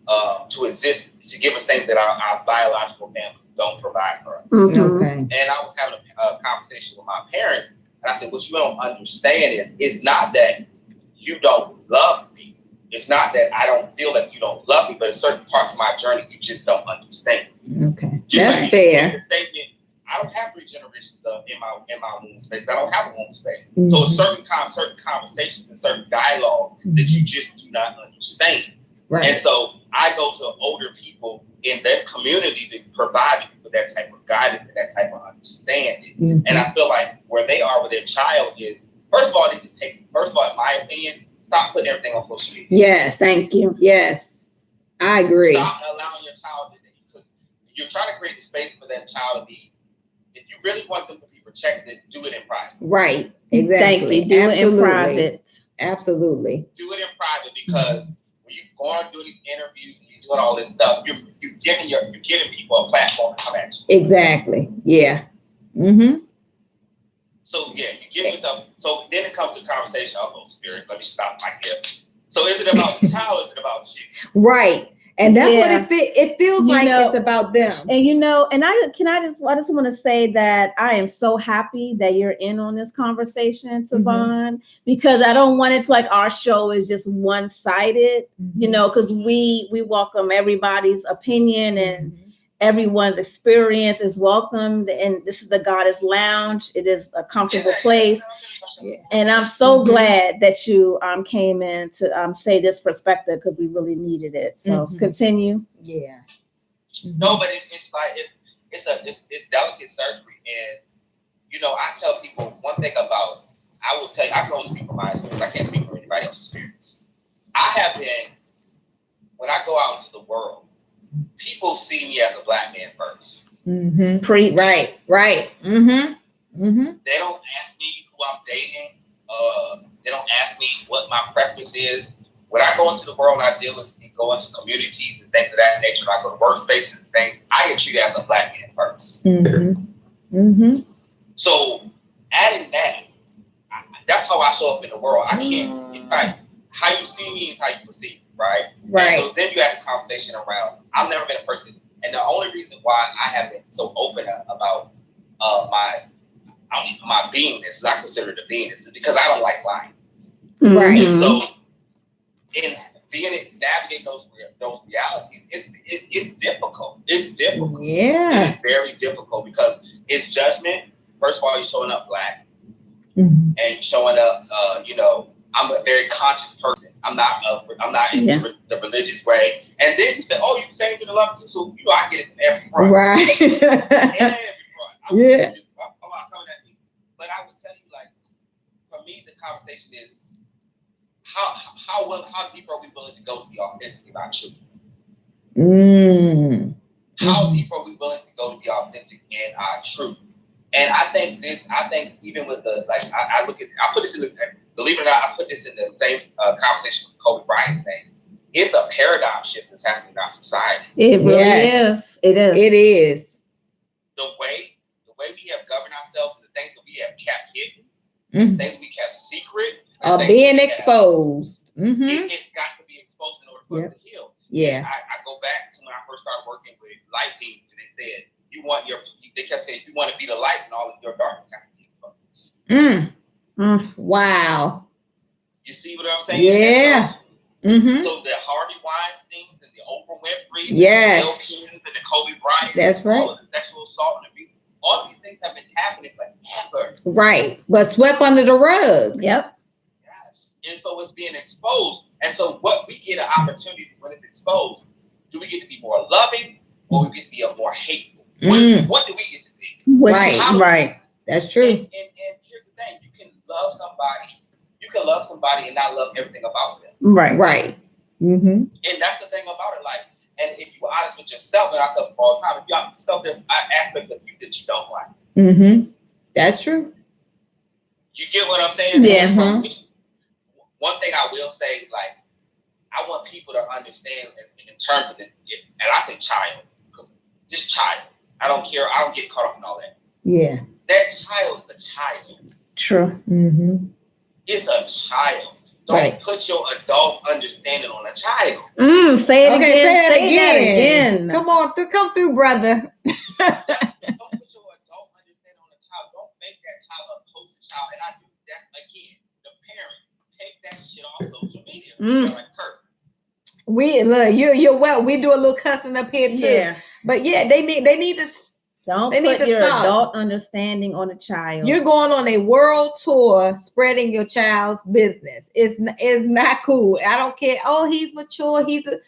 to exist, to give us things that our biological families don't provide for us. Okay. And I was having a conversation with my parents, and I said, what you don't understand is, it's not that you don't love me. It's not that I don't feel like you don't love me, but in certain parts of my journey, you just don't understand. Okay. That's fair. Statement, I don't have 3 generations in my womb space. I don't have a womb space. So it's certain conversations and certain dialogue that you just do not understand. Right. And so I go to older people in that community to provide you with that type of guidance and that type of understanding. And I feel like where they are with their child is, first of all, in my opinion, stop putting everything on social media. Yes. Thank you. Yes. I agree. Stop allowing your child to, because you're trying to create a space for that child to be, if you really want them to be protected, do it in private. Right. Exactly. Thank you. Do it in private. Absolutely. Do it in private, because when you go on doing these interviews and you're doing all this stuff, you're giving people a platform to come at you. Exactly. Yeah. So yeah, you give yourself. So then it comes to the conversation. Oh, Spirit, let me stop right here. So is it about the child? Or is it about you? Right. And that's what it feels like. It's about them. And I just want to say that I am so happy that you're in on this conversation, Tavon, because I don't want it to like our show is just one-sided, because we welcome everybody's opinion and everyone's experience is welcomed. And this is the Goddess Lounge. It is a comfortable place. Yeah. And I'm so glad that you came in to say this perspective, because we really needed it. So continue. Yeah. No, but it's like it's delicate surgery, and I tell people one thing about. I will tell you, I can only speak from my experience. I can't speak for anybody else's experience. I have been, when I go out into the world, people see me as a Black man first. Preach. Right. They don't ask me who I'm dating. They don't ask me what my preference is when I go into the world, I deal with and go into communities and things of that nature. I go to workspaces and things. I get treated as a black man first. So adding that, that's how I show up in the world. I can't. Right, how you see me is how you perceive me, right? Right. And so then you have the conversation around. I've never been a person, and the only reason why I have been so open about my beingness, I consider it a beingness, is because I don't like lying. Right. And so in navigating those realities, it's difficult. It's difficult. Yeah. It's very difficult because it's judgment. First of all, you're showing up black, and showing up. I'm a very conscious person. I'm not into the religious way. And then you say, "Oh, you say to the love," so I get it from every front. Right. Every front. Yeah. Coming at me. But I would tell you, like, for me, the conversation is how deep are we willing to go to be authentic about truth? How deep are we willing to go to be authentic in our truth? And I think even with I put this in believe it or not, I put this in the same conversation with Kobe Bryant thing. It's a paradigm shift that's happening in our society. It really is. It is. It is. The way we have governed ourselves and the things that we have kept hidden, things we kept secret, are being exposed. It's got to be exposed in order for us to heal. Yeah. I go back to when I first started working with light beings, and they said they kept saying you want to be the light, and all of your darkness has to be exposed. Wow. You see what I'm saying? Yeah. So the Harvey Weinsteins and the Oprah Winfrey, yes, the Bill Clinton's and the Kobe Bryant, that's right. All of the sexual assault and abuse, all of these things have been happening forever. Right, but swept under the rug. Yep. Yes, and so it's being exposed. And so what we get an opportunity when it's exposed, do we get to be more loving or we get to be more hateful? What do we get to be? Right. That's true. And here's the thing: you can love somebody and not love everything about them. Right. And that's the thing about it. Like, and if you're honest with yourself, and I tell people all the time, if you're honest with yourself, there's aspects of you that you don't like. That's true. You get what I'm saying? Yeah. One thing I will say, like, I want people to understand in terms of it, and I say child, because just child. I don't care. I don't get caught up in all that. Yeah. That child is a child. True. It's a child. Don't put your adult understanding on a child. Say it again. Say it again. Come through, brother. Don't put your adult understanding on a child. Don't make that child a poster child. And I do that again. The parents take that shit off social media. So they're like curse. You're well. We do a little cussing up here too. Yeah. But yeah, they need to. Don't put your adult understanding on a child. You're going on a world tour spreading your child's business. It's not cool. I don't care. Oh, he's mature. He's a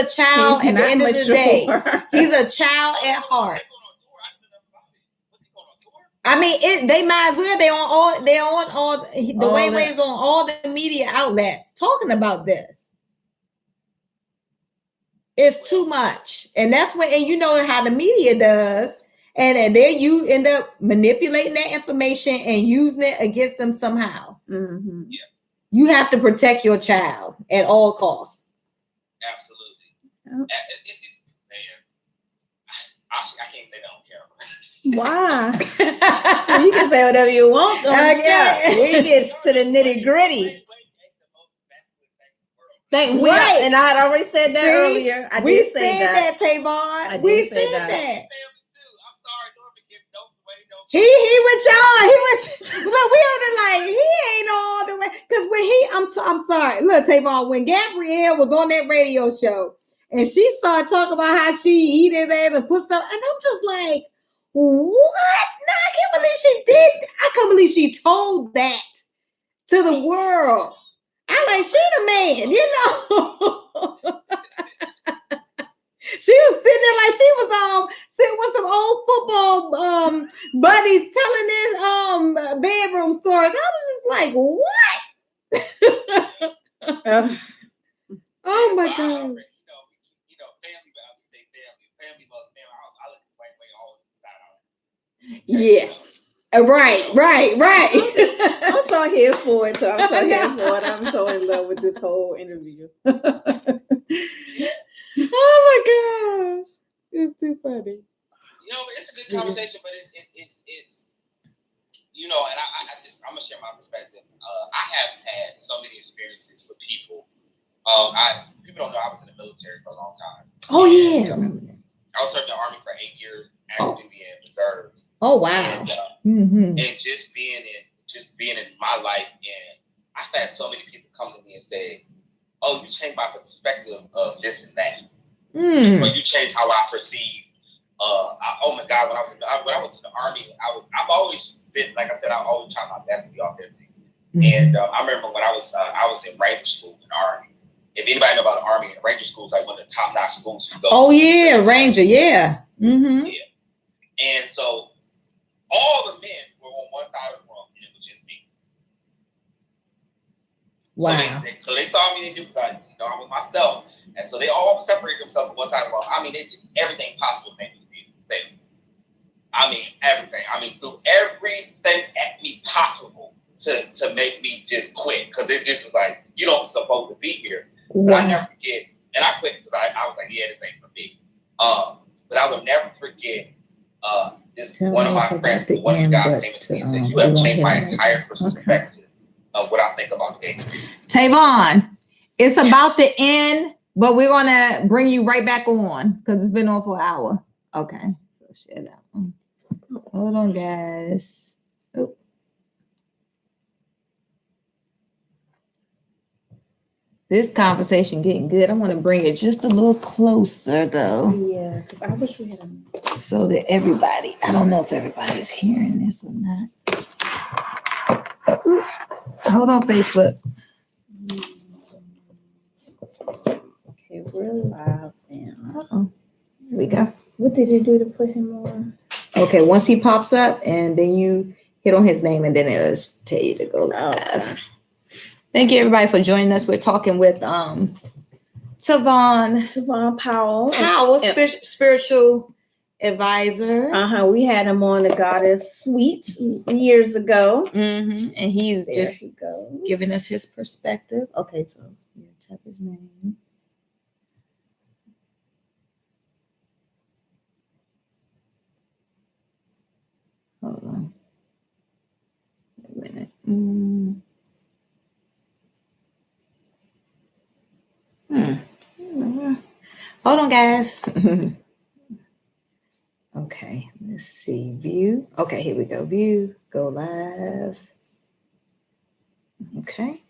child at the end of the day. He's a child at heart. I mean, they might as well. They're on all Dwayne Wade's on all the media outlets talking about this. It's too much. And that's when, and you know how the media does. And you end up manipulating that information and using it against them somehow. Yeah. You have to protect your child at all costs. Absolutely. I can't say that on camera. Why? You can say whatever you want. We get to the nitty gritty. And I had already said that earlier. We said that, Tavon. We said that. He with y'all. Look, we on the like, he ain't all the way. Because when I'm sorry. Look, Tavon, when Gabrielle was on that radio show and she started talking about how she eat his ass and put stuff, and I'm just like, what? No, I can't believe she did. I can't believe she told that to the world. I like, she the man, you know. She was sitting there like she was sitting with some old football buddies telling this bedroom stories. I was just like, what? Oh my God. Family, family. I look at Dwayne Wade always inside out. Yeah. Right. I'm so here for it. I'm so here for it. I'm so in love with this whole interview. Oh my gosh, it's too funny. You know, it's a good conversation, but it's you know, and I'm gonna share my perspective. I have had so many experiences with people. People don't know I was in the military for a long time. Oh yeah, I was serving the Army for 8 years, active duty and reserves. Oh wow. And just being in my life, and I've had so many people come to me and say, "Oh, you changed my perspective of this and that, or you changed how I perceive." Oh my God, when I was in the Army, I've always been, like I said, I always tried my best to be authentic. And I remember when I was in Ranger School in the Army. If anybody know about the Army, Ranger School is like one of the top-notch schools you go to. Oh yeah, Ranger, yeah. Yeah. And so all the men were on one side of the room, and it was just me. Wow. So they saw me, because I was myself, and so they all separated themselves on one side of the room. I mean, they did everything possible to make me fail. I mean, everything. I mean, threw everything at me possible to make me just quit, because this is like, you don't supposed to be here. But I never forget, and I quit because I was like, yeah, this ain't for me. But I would never forget this one of my friends, one of you guys came to me and said, you have changed my entire perspective of what I think about gay people. Tavon, it's about the end, but we're gonna bring you right back on because it's been on for an hour. Okay, so share that one. Hold on, guys. Oh. This conversation getting good. I want to bring it just a little closer, though. Yeah, because I wish we had a... So that everybody, I don't know if everybody's hearing this or not. Ooh. Hold on, Facebook. Okay, we're live now. Uh-oh. Here we go. What did you do to put him on? Okay, once he pops up, and then you hit on his name, and then it'll tell you to go live. Okay. Thank you, everybody, for joining us. We're talking with Tavon Powell, spiritual advisor. We had him on the Goddess Suite years ago. And he's There just he goes. giving us his perspective. Okay, so you type his name. Hold on. Wait a minute. Hold on, guys. Okay, let's see. View. Okay, here we go. View. Go live. Okay.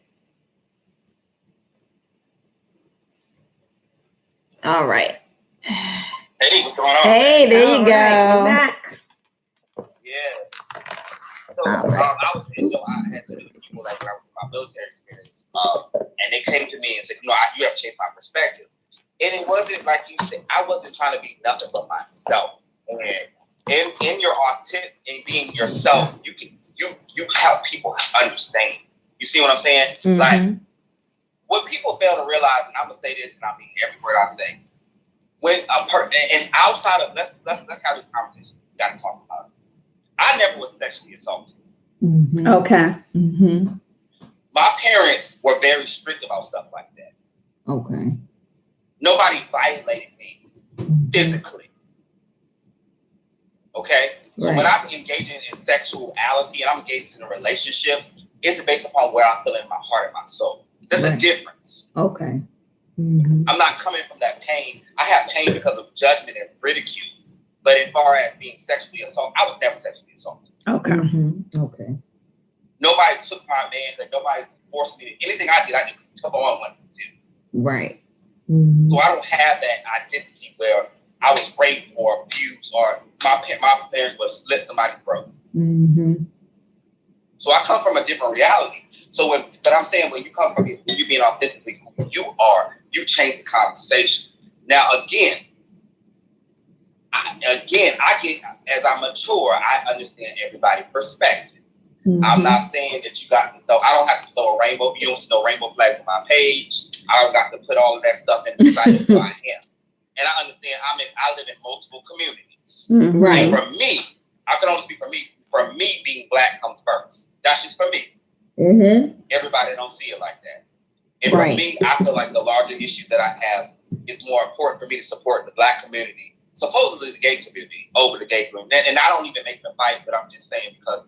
All right. Hey, what's going on? Hey, there you go. Right, back. Yeah. So I was, I had so many people, like when I was in my military experience, and they came to me and said, you have changed my perspective. And it wasn't like you said, I wasn't trying to be nothing but myself. And in your authentic and being yourself, you help people understand. You see what I'm saying? Like, what people fail to realize, and I'm gonna say this, and I mean every word I say, when a person, and outside of let's have this conversation. We gotta talk about it. I never was sexually assaulted. Okay. My parents were very strict about stuff like that. Okay. Nobody violated me physically. Okay? So when I'm engaging in sexuality and I'm engaged in a relationship, it's based upon where I feel in my heart and my soul. There's a difference. Okay. I'm not coming from that pain. I have pain because of judgment and ridicule. But as far as being sexually assaulted, I was never sexually assaulted. Okay. Okay. Nobody took my man, and nobody forced me to. Anything I did because Tavon wanted to do. Right. So I don't have that identity where I was raped or abused or my parents would slit somebody's throat. So I come from a different reality. So but I'm saying when you come from you being authentically who you are, you change the conversation. Now again, I get as I mature, I understand everybody's perspective. I'm not saying that you got to throw. I don't have to throw a rainbow. You don't see no rainbow flags on my page. I don't got to put all of that stuff in the side of who I am. And I understand I live in multiple communities. Right. And for me, I can only speak for me. for me, being black comes first. That's just for me. Mm-hmm. Everybody don't see it like that. And for me, I feel like the larger issue that I have is more important for me to support the black community, supposedly the gay community, over the gay community. And I don't even make the fight, but I'm just saying because,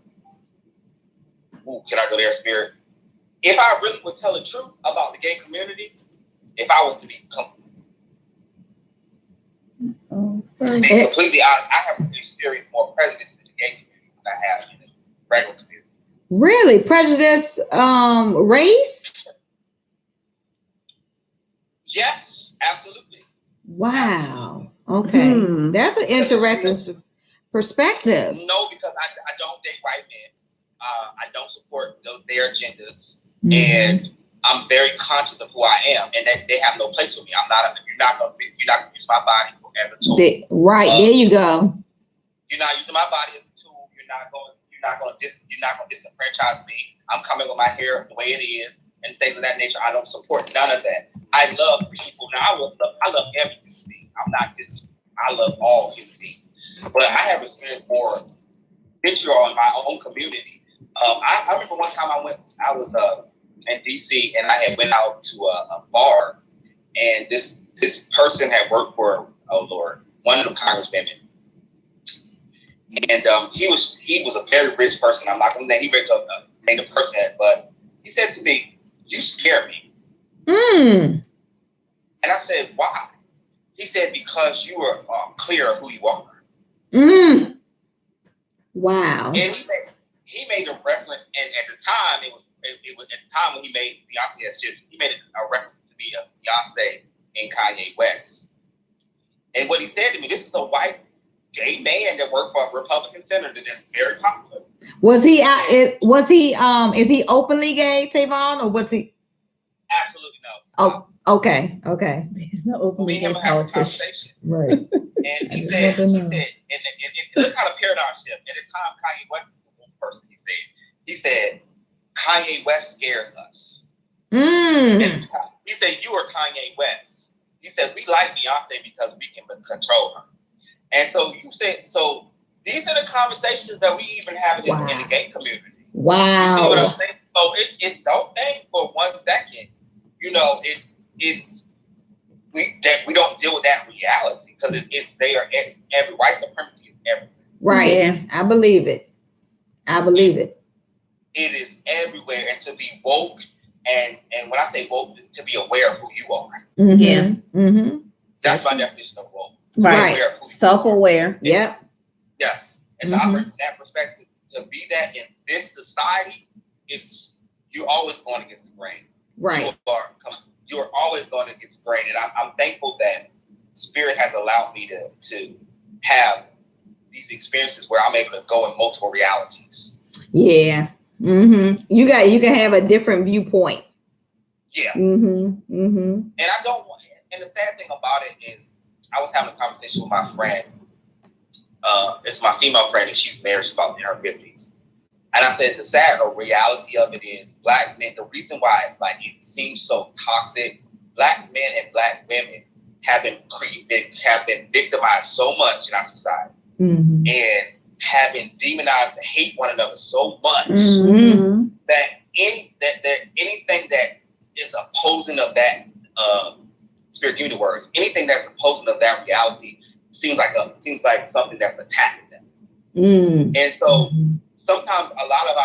can I go there, Spirit? If I really would tell the truth about the gay community, if I was to be completely honest, I have experienced more prejudice in the gay community than I have in the regular community. Really? Prejudice, race? Yes, absolutely. Wow. Okay. That's an interesting perspective. No, because I don't date white men. I don't support their agendas. And I'm very conscious of who I am, and that they have no place for me. You're not gonna use my body as a tool. There you go. You're not using my body as a tool. You're not gonna disenfranchise me. I'm coming with my hair the way it is and things of that nature. I don't support none of that. I love people. Now I love every human being. I love all human beings. But I have experienced more vitriol in my own community. I remember one time I was in DC, and I had went out to a bar, and this person had worked for one of the congresswomen, and he was a very rich person. I'm not going to name the person, but he said to me, "You scare me." And I said, "Why?" He said, "Because you are clear of who you are." Wow. And he made a reference, and at the time it was at the time when he made Beyonce as shit, he made a reference to me as Beyonce and Kanye West. And what he said to me, this is a white gay man that worked for a Republican senator that's very popular. Is he openly gay, Tavon, or was he? Absolutely no. Oh, okay. There's no openly gay politician. Right. And he said, and look how the paradigm shift. At the time, Kanye West was the one person he said, Kanye West scares us. And he said, you are Kanye West. He said, we like Beyonce because we can control her. And so so these are the conversations that we even have in the gay community. Wow. You see what I'm saying? So it's don't think for 1 second, we don't deal with that reality because it's every white supremacy is everywhere. Right. Yeah, I believe it. It is everywhere, and to be woke, and when I say woke, to be aware of who you are. That's my definition of woke. Right. Self-aware. Yep. Yes. And to operate from that perspective, to be that in this society, you're always going against the grain. Right. You're always going against the grain, and I'm thankful that Spirit has allowed me to have these experiences where I'm able to go in multiple realities. Yeah. You can have a different viewpoint. Yeah. And I don't want. And the sad thing about it is, I was having a conversation with my friend. It's my female friend, and she's married. She's about in her 50s. And I said the sad reality of it is, black men. The reason why it seems so toxic, black men and black women have been victimized so much in our society, and have been demonized to hate one another so much that anything that is opposing of that Spirit, give me the words. Anything that's opposing of that reality seems like something that's attacking them. And so sometimes a lot of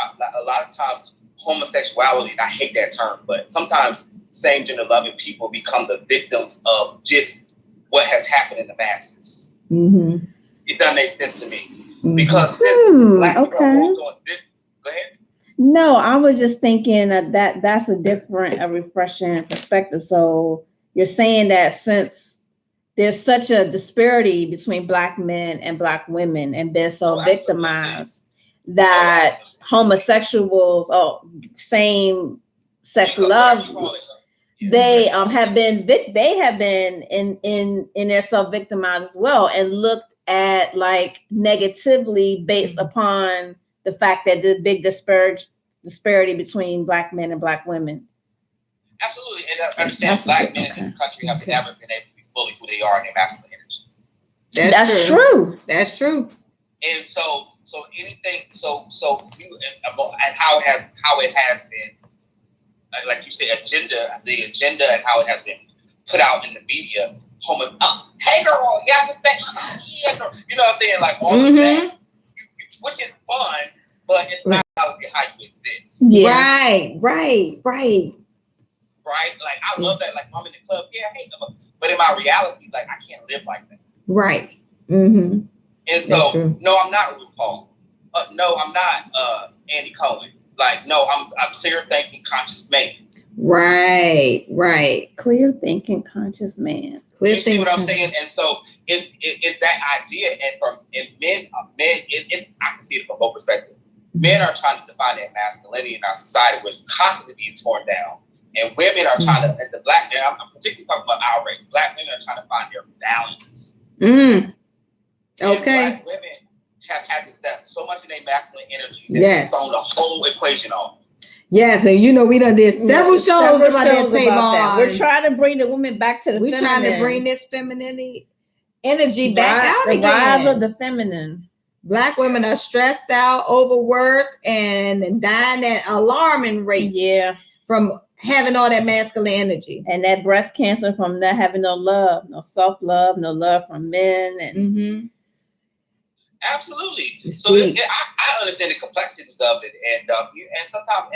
times homosexuality, and I hate that term, but sometimes same gender loving people become the victims of just what has happened in the masses. It doesn't make sense to me. Because black people are doing this. Go ahead. No, I was just thinking that's a different, refreshing perspective. So you're saying that since there's such a disparity between black men and black women and been so victimized that homosexuals or same sex love, they have been in their self-victimized as well, and looked at negatively based upon the fact that the big disparity between black men and black women. Absolutely. And I understand black men in this country have never been able to be fully who they are in their masculine energy. That's true. That's true. And so anything. So you and how it has been, like you said, the agenda and how it has been put out in the media. Hey girl, you understand? Yeah, girl. You know what I'm saying? Like all of that, which is fun, but it's not how you exist. Yeah. Right. Right? Like I love that. Like I'm in the club, yeah, I hate them. But in my reality, like I can't live like that. Right. Mm-hmm. And so, no, I'm not RuPaul. No, I'm not Andy Cohen. Like, no, I'm a clear thinking, conscious man. Right. Clear thinking, conscious man. Clear you see what I'm saying? And so it's that idea, and men, it's I can see it from both perspectives. Men are trying to define their masculinity in our society, which is constantly being torn down. And women are trying to, and the black men, I'm particularly talking about our race, black women are trying to find their balance. Okay. And black women have had to step so much of their masculine energy that thrown the whole equation off. Yes, and we done did several shows about that. We're trying to bring the women back to the feminine. We're trying to bring this femininity energy back out the again. rise of the feminine. Black women are stressed out, overworked, and dying at alarming rates. Yeah. From having all that masculine energy. And that breast cancer from not having no love, no self-love, no love from men. And Absolutely. So I understand the complexities of it, and sometimes,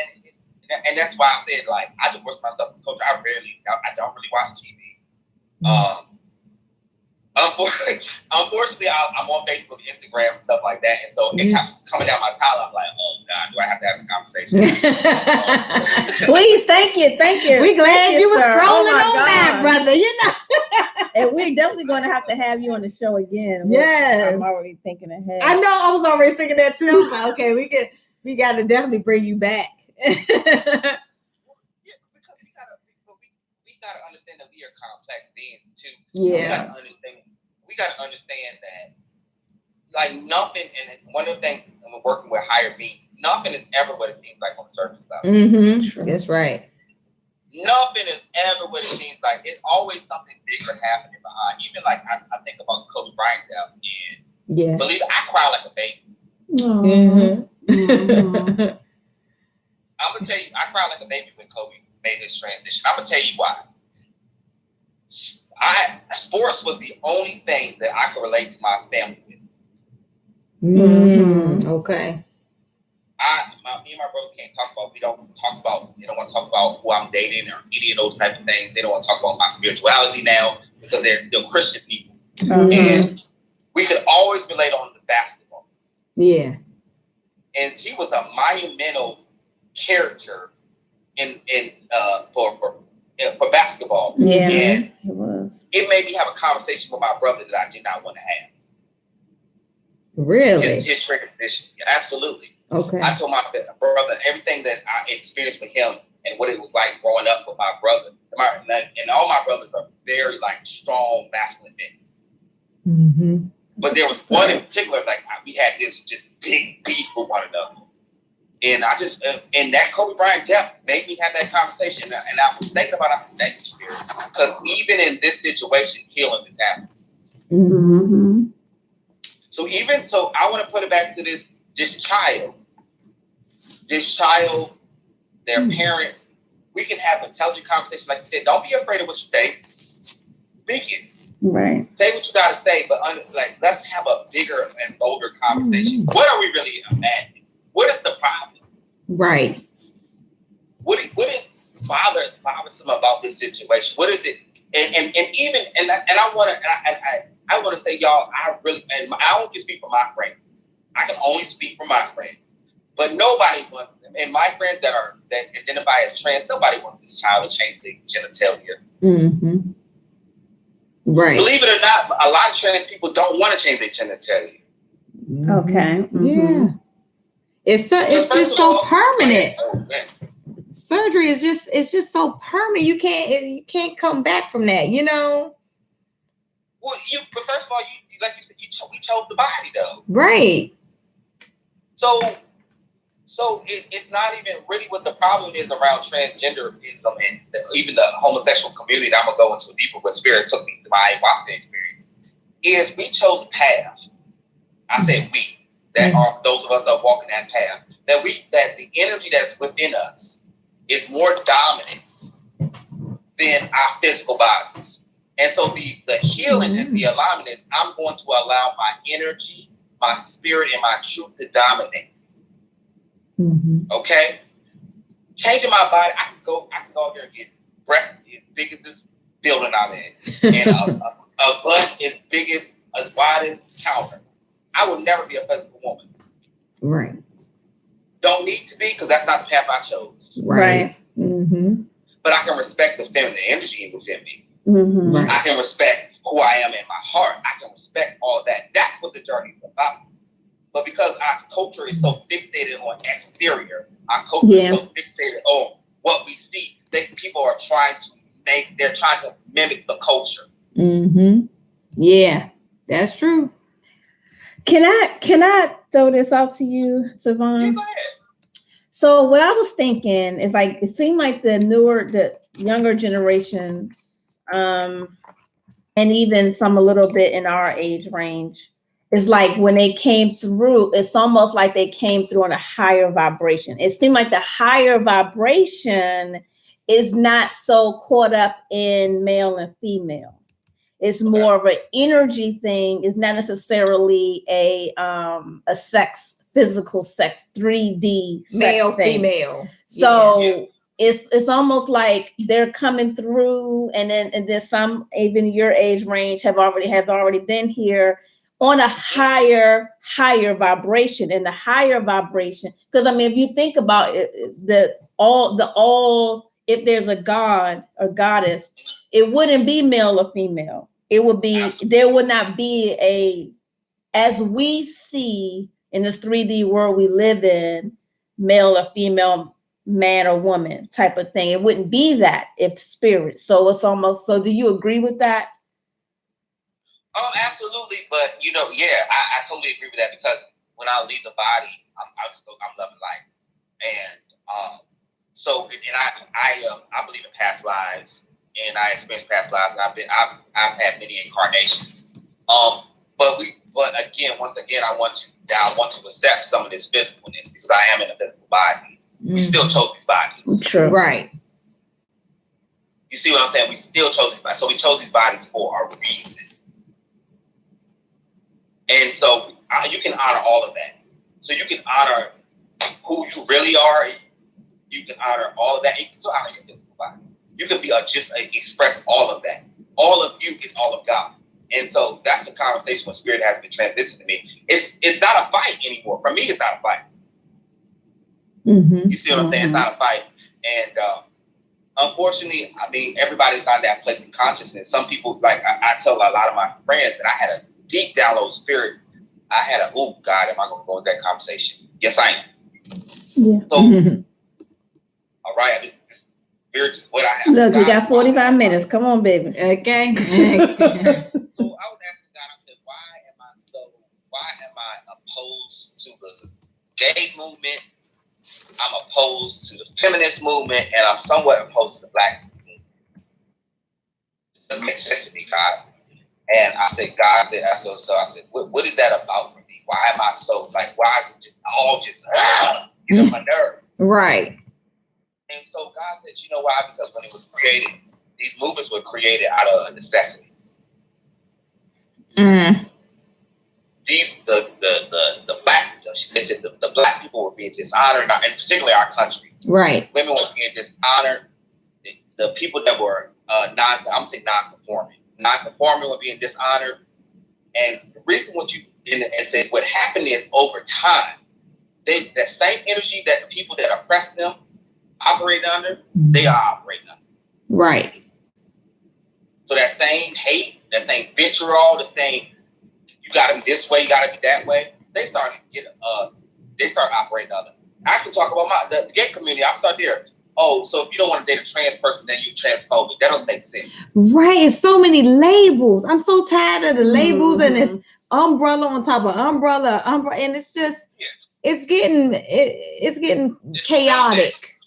and that's why I said, like, I divorced myself from culture. I don't really watch TV. Unfortunately, I'm on Facebook, Instagram, and stuff like that, and so it keeps coming down my timeline. I'm like, oh God, do I have to have this conversation? Please, thank you. We're glad you were scrolling on that, brother. And we're definitely going to have you on the show again. Yes, I'm already thinking ahead. I know. I was already thinking that too. I was like, okay, we got to definitely bring you back. Because we gotta understand that we are complex beings too. Yeah. We gotta understand that, like, nothing, and one of the things when we're working with higher beings, nothing is ever what it seems like on the surface level. Sure. That's right. Nothing is ever what it seems like. It's always something bigger happening behind. Even like I think about Kobe Bryant death, and believe it, I cry like a baby. I'm gonna tell you, I cried like a baby when Kobe made his transition. I'm gonna tell you why. Sports was the only thing that I could relate to my family with. Okay. Me and my brothers can't talk about. They don't want to talk about who I'm dating or any of those type of things. They don't want to talk about my spirituality now because they're still Christian people. And we could always relate on the basketball. Yeah. And he was a monumental character for basketball. Yeah, and it was. It made me have a conversation with my brother that I did not want to have. Really? His transition. Absolutely. Okay. I told my brother everything that I experienced with him and what it was like growing up with my brother. And all my brothers are very like strong masculine men. But there was one in particular, like we had this just big beef with one another. And and that Kobe Bryant death made me have that conversation. And I was thinking about, I said, thank you, Spirit. Because even in this situation, healing is happening. So I want to put it back to this child, their parents. We can have intelligent conversation. Like you said, don't be afraid of what you think. Speak it. Right. Say what you got to say, but let's have a bigger and bolder conversation. What are we really imagining? What is the problem? Right. What is bothersome about this situation? What is it? And I want to say, y'all, I only can speak for my friends. I can only speak for my friends. But nobody wants them. And my friends that identify as trans, nobody wants this child to change their genitalia. Right. Believe it or not, a lot of trans people don't want to change their genitalia. Okay. Yeah. It's just so permanent. Surgery is just so permanent. You can't come back from that, Well, but first of all, you like you said, we chose the body though. Right. So it's not even really what the problem is around transgenderism and even the homosexual community. I'm gonna go into a deeper, but Spirit took me to my ayahuasca experience. Is we chose a path. I said we. that are those of us that are walking that path, that the energy that's within us is more dominant than our physical bodies. And so the healing and the alignment is I'm going to allow my energy, my spirit, and my truth to dominate. Okay? Changing my body, I can go there and get breasts as big as this building I'm in, and a butt as wide as counter. I will never be a physical woman. Right. Don't need to be, because that's not the path I chose. Right. But I can respect the feminine energy within me. Right. I can respect who I am in my heart. I can respect all of that. That's what the journey is about. But because our culture is so fixated on exterior, our culture is so fixated on what we see, people are trying to mimic the culture. Yeah, that's true. Can I throw this out to you, Savon? Yeah, go ahead. So what I was thinking is like, it seemed like the younger generations, and even some a little bit in our age range, is like when they came through, it's almost like they came through on a higher vibration. It seemed like the higher vibration is not so caught up in male and female. It's more of an energy thing. It's not necessarily a physical sex, 3D Male, sex thing. female. So it's almost like they're coming through, and then some even your age range have already been here on a higher vibration. And the higher vibration, because I mean, if you think about it, if there's a god or goddess, it wouldn't be male or female. It would be, there would not be as we see in this 3D world we live in, male or female, man or woman type of thing. It wouldn't be that if spirit. So it's almost, so do you agree with that? Oh, absolutely. But I totally agree with that, because when I leave the body, I'm loving life. And I believe in past lives, and I experienced past lives. I've had many incarnations. But once again, I want to accept some of this physicalness, because I am in a physical body. We still chose these bodies. True. Right. You see what I'm saying? We still chose these bodies. So we chose these bodies for a reason. And so you can honor all of that. So you can honor who you really are. You can honor all of that. You can still honor your physical body. You can express all of that. All of you is all of God. And so that's the conversation when spirit has been transitioned to me. It's not a fight anymore. For me, it's not a fight. You see what I'm saying? It's not a fight. And unfortunately, I mean, everybody's not in that place of consciousness. Some people, like I tell a lot of my friends that I had a deep download spirit. I had oh God, am I going to go into that conversation? Yes, I am. Yeah. So, all right, this spirit is what I have. Look, we got 45 minutes. Come on, baby. Okay. So I was asking God, I said, why am I opposed to the gay movement? I'm opposed to the feminist movement, and I'm somewhat opposed to the black movement. It doesn't make sense to me, God. And I said, I said, what is that about for me? Why am I so, why is it just all get on my nerves? Right. And so God said, you know why? Because when it was created, these movements were created out of necessity. The black people were being dishonored, and particularly our country. Right. Women were being dishonored. The people that were non-conforming were being dishonored. And the reason what happened is, over time, that same energy that the people that oppressed them operate under, they are operating under. Right. So that same hate, that same vitriol, the same you got to be this way, you got to be that way, they start operating under. I can talk about the gay community. I'll start there. Oh, so if you don't want to date a trans person, then you transphobic. That doesn't make sense. Right. It's so many labels. I'm so tired of the labels and this umbrella on top of umbrella, and it's just it's getting chaotic.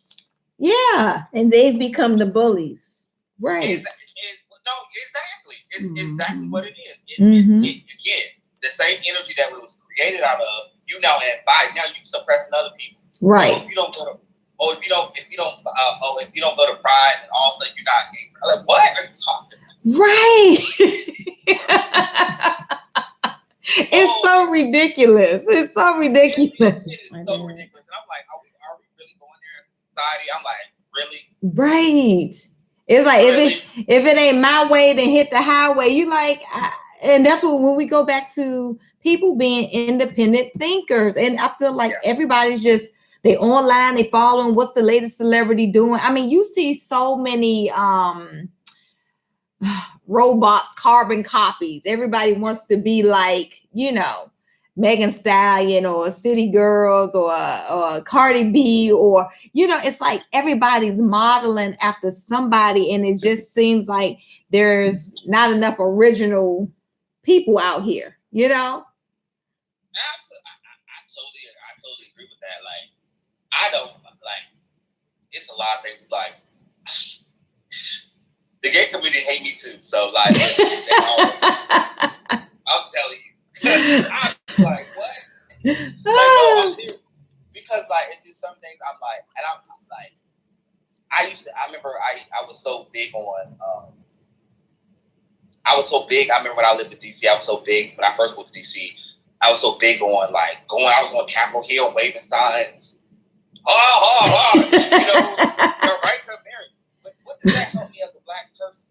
Yeah. And they've become the bullies. Right. Exactly. It's exactly what it is. Again, the same energy that it was created out of you now invite. Now you suppressing other people. Right. So if you don't go to, if you don't go to Pride, and all of a sudden you're not gay. I'm like, what are you talking about? Right. It's so ridiculous. It's so ridiculous. It's so ridiculous. And I'm like, are we really going there as a society? I'm like, really? Right. It's like Really? if it ain't my way, then hit the highway. You like, and that's what when we go back to people being independent thinkers, and I feel like everybody's just they online, they following what's the latest celebrity doing. I mean, you see so many robots, carbon copies. Everybody wants to be like, you know, Megan Stallion or City Girls or Cardi B, or, you know, it's like everybody's modeling after somebody, and it just seems like there's not enough original people out here, you know? Absolutely. I totally agree with that. Like, I don't like, it's a lot of things like, the gay community hate me too. So like, I'm telling you, I'm like, what? Like, no, I'm serious. Because like, it's just some things I'm like, and I'm like, I remember I was so big on, I remember when I lived in DC, I was so big, when I first moved to DC, I was so big on like I was on Capitol Hill waving signs. You know, the right to marry. But what does that help me as a Black person?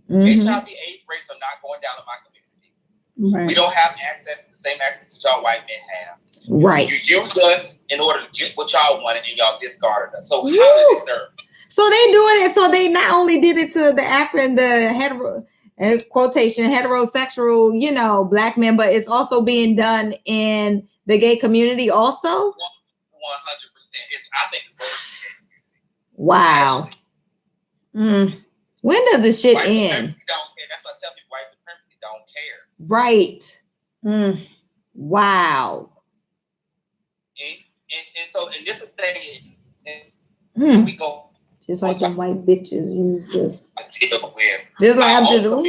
HIV/AIDS rates are not going down in my community. Right. We don't have the same access that y'all white men have. Right. You use us in order to get what y'all wanted, and y'all discarded us. So how did it serve? So they doing it. So they not only did it to the hetero, quotation, heterosexual, you know, Black men, but it's also being done in the gay community also. 100%. I think it's worse. Wow. When does this shit White end? supremacy don't care. That's what I tell people. White supremacy don't care. Right. Wow. And so, and this is the thing. We go. Just like the white bitches use this. Just like I'm just. Girl.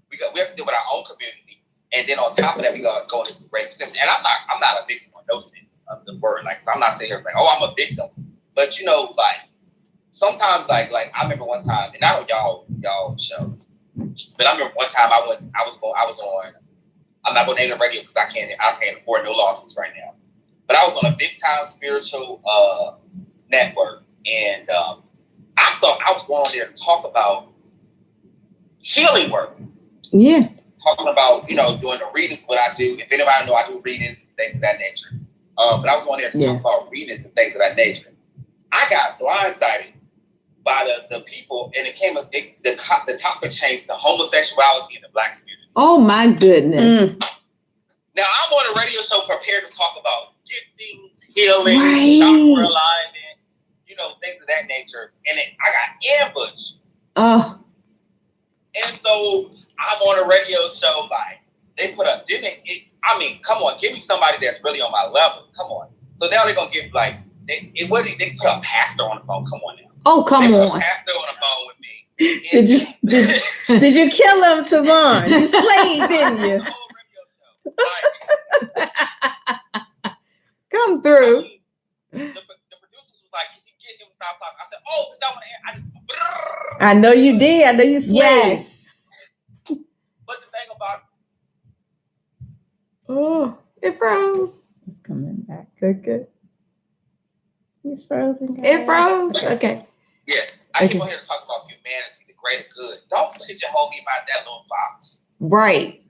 We have to deal with our own community, and then on top of that, we got go into rape system. And I'm not a victim in no sense of the word. Like, so I'm not sitting here saying, "Oh, I'm a victim." But you know, like sometimes, like I remember one time, and I know y'all show, but I remember one time I was on. I'm not going to name the radio because I can't afford no losses right now. But I was on a big time spiritual network, and I thought I was going on there to talk about healing work. Yeah. Talking about, you know, doing the readings, what I do. If anybody know, I do readings, things of that nature. But I was on there to talk about readings and things of that nature. I got blindsided by the people, and the topic changed to homosexuality in the Black community. Oh my goodness. Now I'm on a radio show prepared to talk about gifting, healing, chakra alignment, you know, things of that nature. And I got ambushed. And so I'm on a radio show, like they put up, come on, give me somebody that's really on my level. Come on. So now they're gonna give like they put a pastor on the phone. Come on now. Oh, come on. They put a pastor on the phone with me. Did you kill him, Tavon? You slayed, didn't you? Come through. The producers was like, "Can you get him to stop talking?" I said, "Oh, since I want to hear, I know you did. I know you slayed. Yes. But the thing about it froze. It's coming back. Okay. It's frozen. Guys. It froze. Okay. Yeah, I came on here to talk about humanity, the greater good. Don't pigeonhole me about that little box. Right.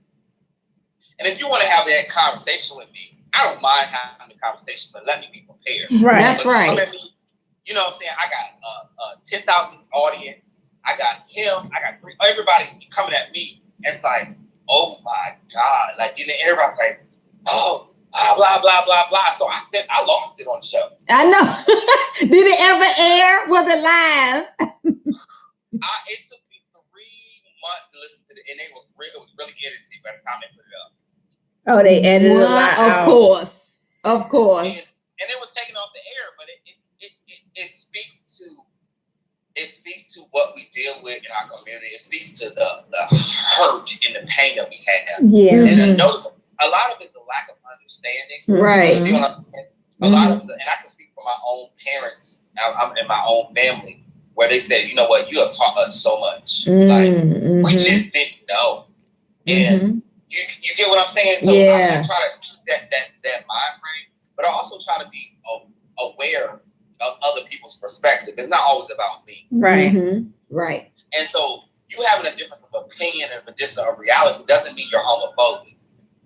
And if you want to have that conversation with me, I don't mind having the conversation, but let me be prepared. Right. That's right. You know what I'm saying? I got 10,000 audience. I got him. I got everybody coming at me. It's like, oh my God. Like, you know, everybody's like, oh, blah, blah, blah, blah, blah. So I lost it on the show. I know. Did it ever air? Was it live? It took me 3 months to listen to it, and it was really edited by the time they put it up. Oh, they edited a lot out. Of course. And it was taken off the air, but it speaks to what we deal with in our community. It speaks to the hurt and the pain that we have. Yeah. And notice a lot of it's a lack of understanding. Right. You see what I'm saying? A lot of, and I can speak for my own parents. I'm in my own family where they said, you know what, you have taught us so much. Like we just didn't know, and you get what I'm saying. So I try to keep that mind frame, but I also try to be aware of other people's perspective. It's not always about me. Right. Right. And so you having a difference of opinion and a difference of reality doesn't mean you're homophobic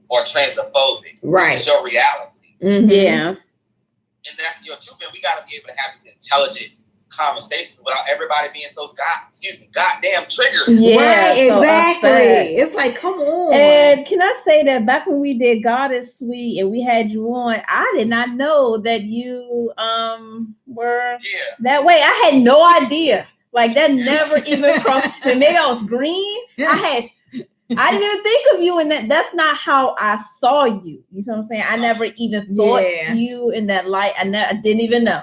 or transphobic. Right. It's your reality. Yeah. And that's your truth. And we got to be able to have these intelligent conversations without everybody being so goddamn triggered. Yeah, right, so exactly. upset. It's like, come on. And can I say that back when we did God is Sweet and we had you on, I did not know that you were that way. I had no idea. Like that never even crossed. And maybe I was green. I didn't even think of you in that. That's not how I saw you. You know what I'm saying? I never even thought you in that light. I didn't even know.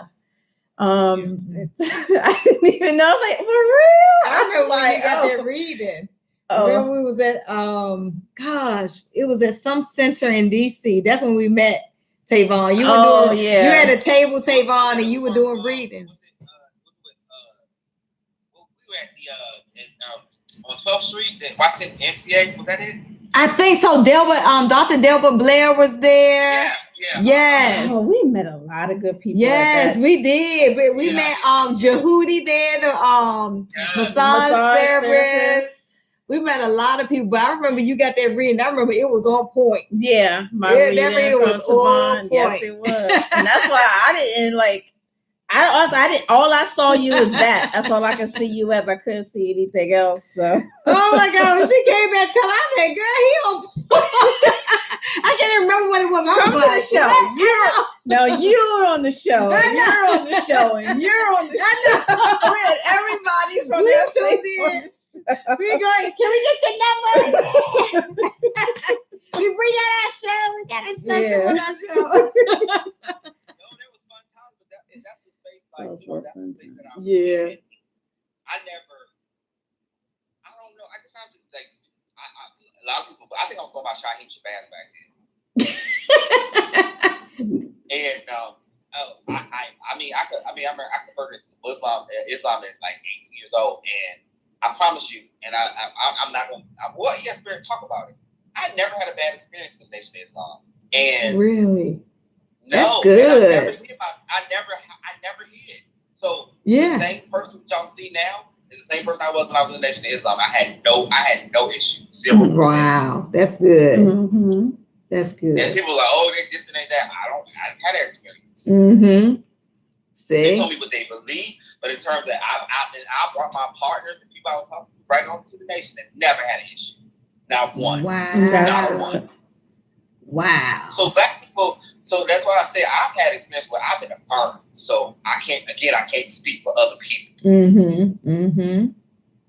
I didn't even know. I was like, for real? I remember when you got like, that reading. Remember we was at it was at some center in DC. That's when we met, Tavon. You were doing you had a table, Tavon, and you were doing readings. We were at the on 12th Street, the Washington MCA, was that it? I think so. Dr. Delbert Blair was there. Yes. Oh, we met a lot of good people. Yes, we did. We met Jehudi there, the massage therapist. We met a lot of people, but I remember you got that reading. I remember it was on point. Yeah, that reading was on point. Yes, it was. And that's why I didn't like. All I saw you was that. That's all I could see you as. I couldn't see anything else. So. Oh my God! When she came back, I said, "Girl, I can't even remember what it was." Come to the show. You're on the show. You're on the show, and you're on the show. We had everybody from this show. We're going. Can we get your number? We bring out our show. We got a show on our show. That's the space that I'm in. I don't know. I guess I'm just like, a lot of people, I think I was going by Shaheem Shabazz back then. And I converted to Islam at like 18 years old, and I promise you, and I'm not going to, yes, Spirit, talk about it. I never had a bad experience with Nation of Islam. And really? No, that's good. I never hid. So the same person y'all see now is the same person I was when I was in the Nation of Islam. I had no issue. 0%. Wow, that's good. Mm-hmm. That's good. And people are like, oh, they this and that. I didn't have that experience. See, they told me what they believe, but in terms of I brought my partners and people I was talking to right on to the Nation that never had an issue. Not one. Wow. Not one. Wow. So black people, so that's why I say I've had experience where I've been affirmed. So I can't speak for other people.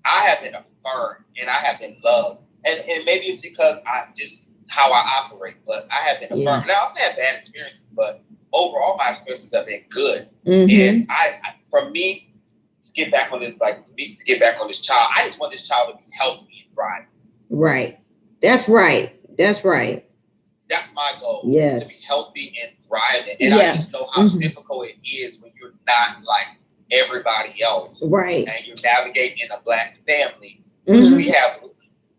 I have been affirmed and I have been loved. And maybe it's because I just how I operate, but I have been affirmed. Now I've had bad experiences, but overall my experiences have been good. And I for me to get back on this, to get back on this child, I just want this child to be healthy and thriving. Right. That's right. That's my goal. Yes. To be healthy and thriving. And I just know how difficult it is when you're not like everybody else. Right. And you're navigating a black family. We have, and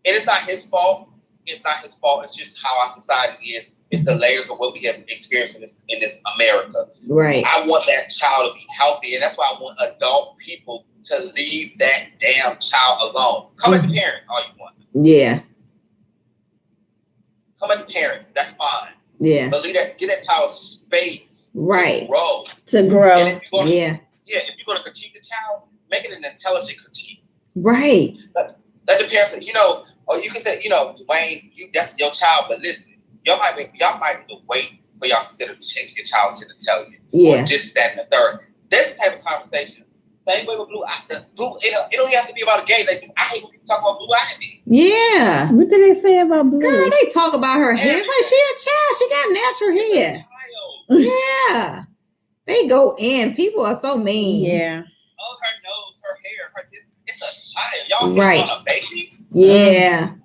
it's not his fault. It's not his fault. It's just how our society is. It's the layers of what we have experienced in this America. Right. I want that child to be healthy. And that's why I want adult people to leave that damn child alone. Come at the parents all you want. Yeah. Come at the parents. That's fine. Yeah. But get that child space. Right. To grow. And if you're gonna, if you're going to critique the child, make it an intelligent critique. Right. Let the parents say, or you can say, Dwayne, that's your child, but listen, y'all might need to wait for y'all consider to change your child to tell you. Yeah. Or just that and the third. That's the type of conversation. Same way with Blue. It don't have to be about a gay. I hate when people talk about Blue Ivy. Yeah. What did they say about Blue? Girl, they talk about her hair. It's like she a child. She got natural hair. Yeah. They go in. People are so mean. Yeah. Oh, her nose, her hair, it's a child. Y'all on a baby? Yeah.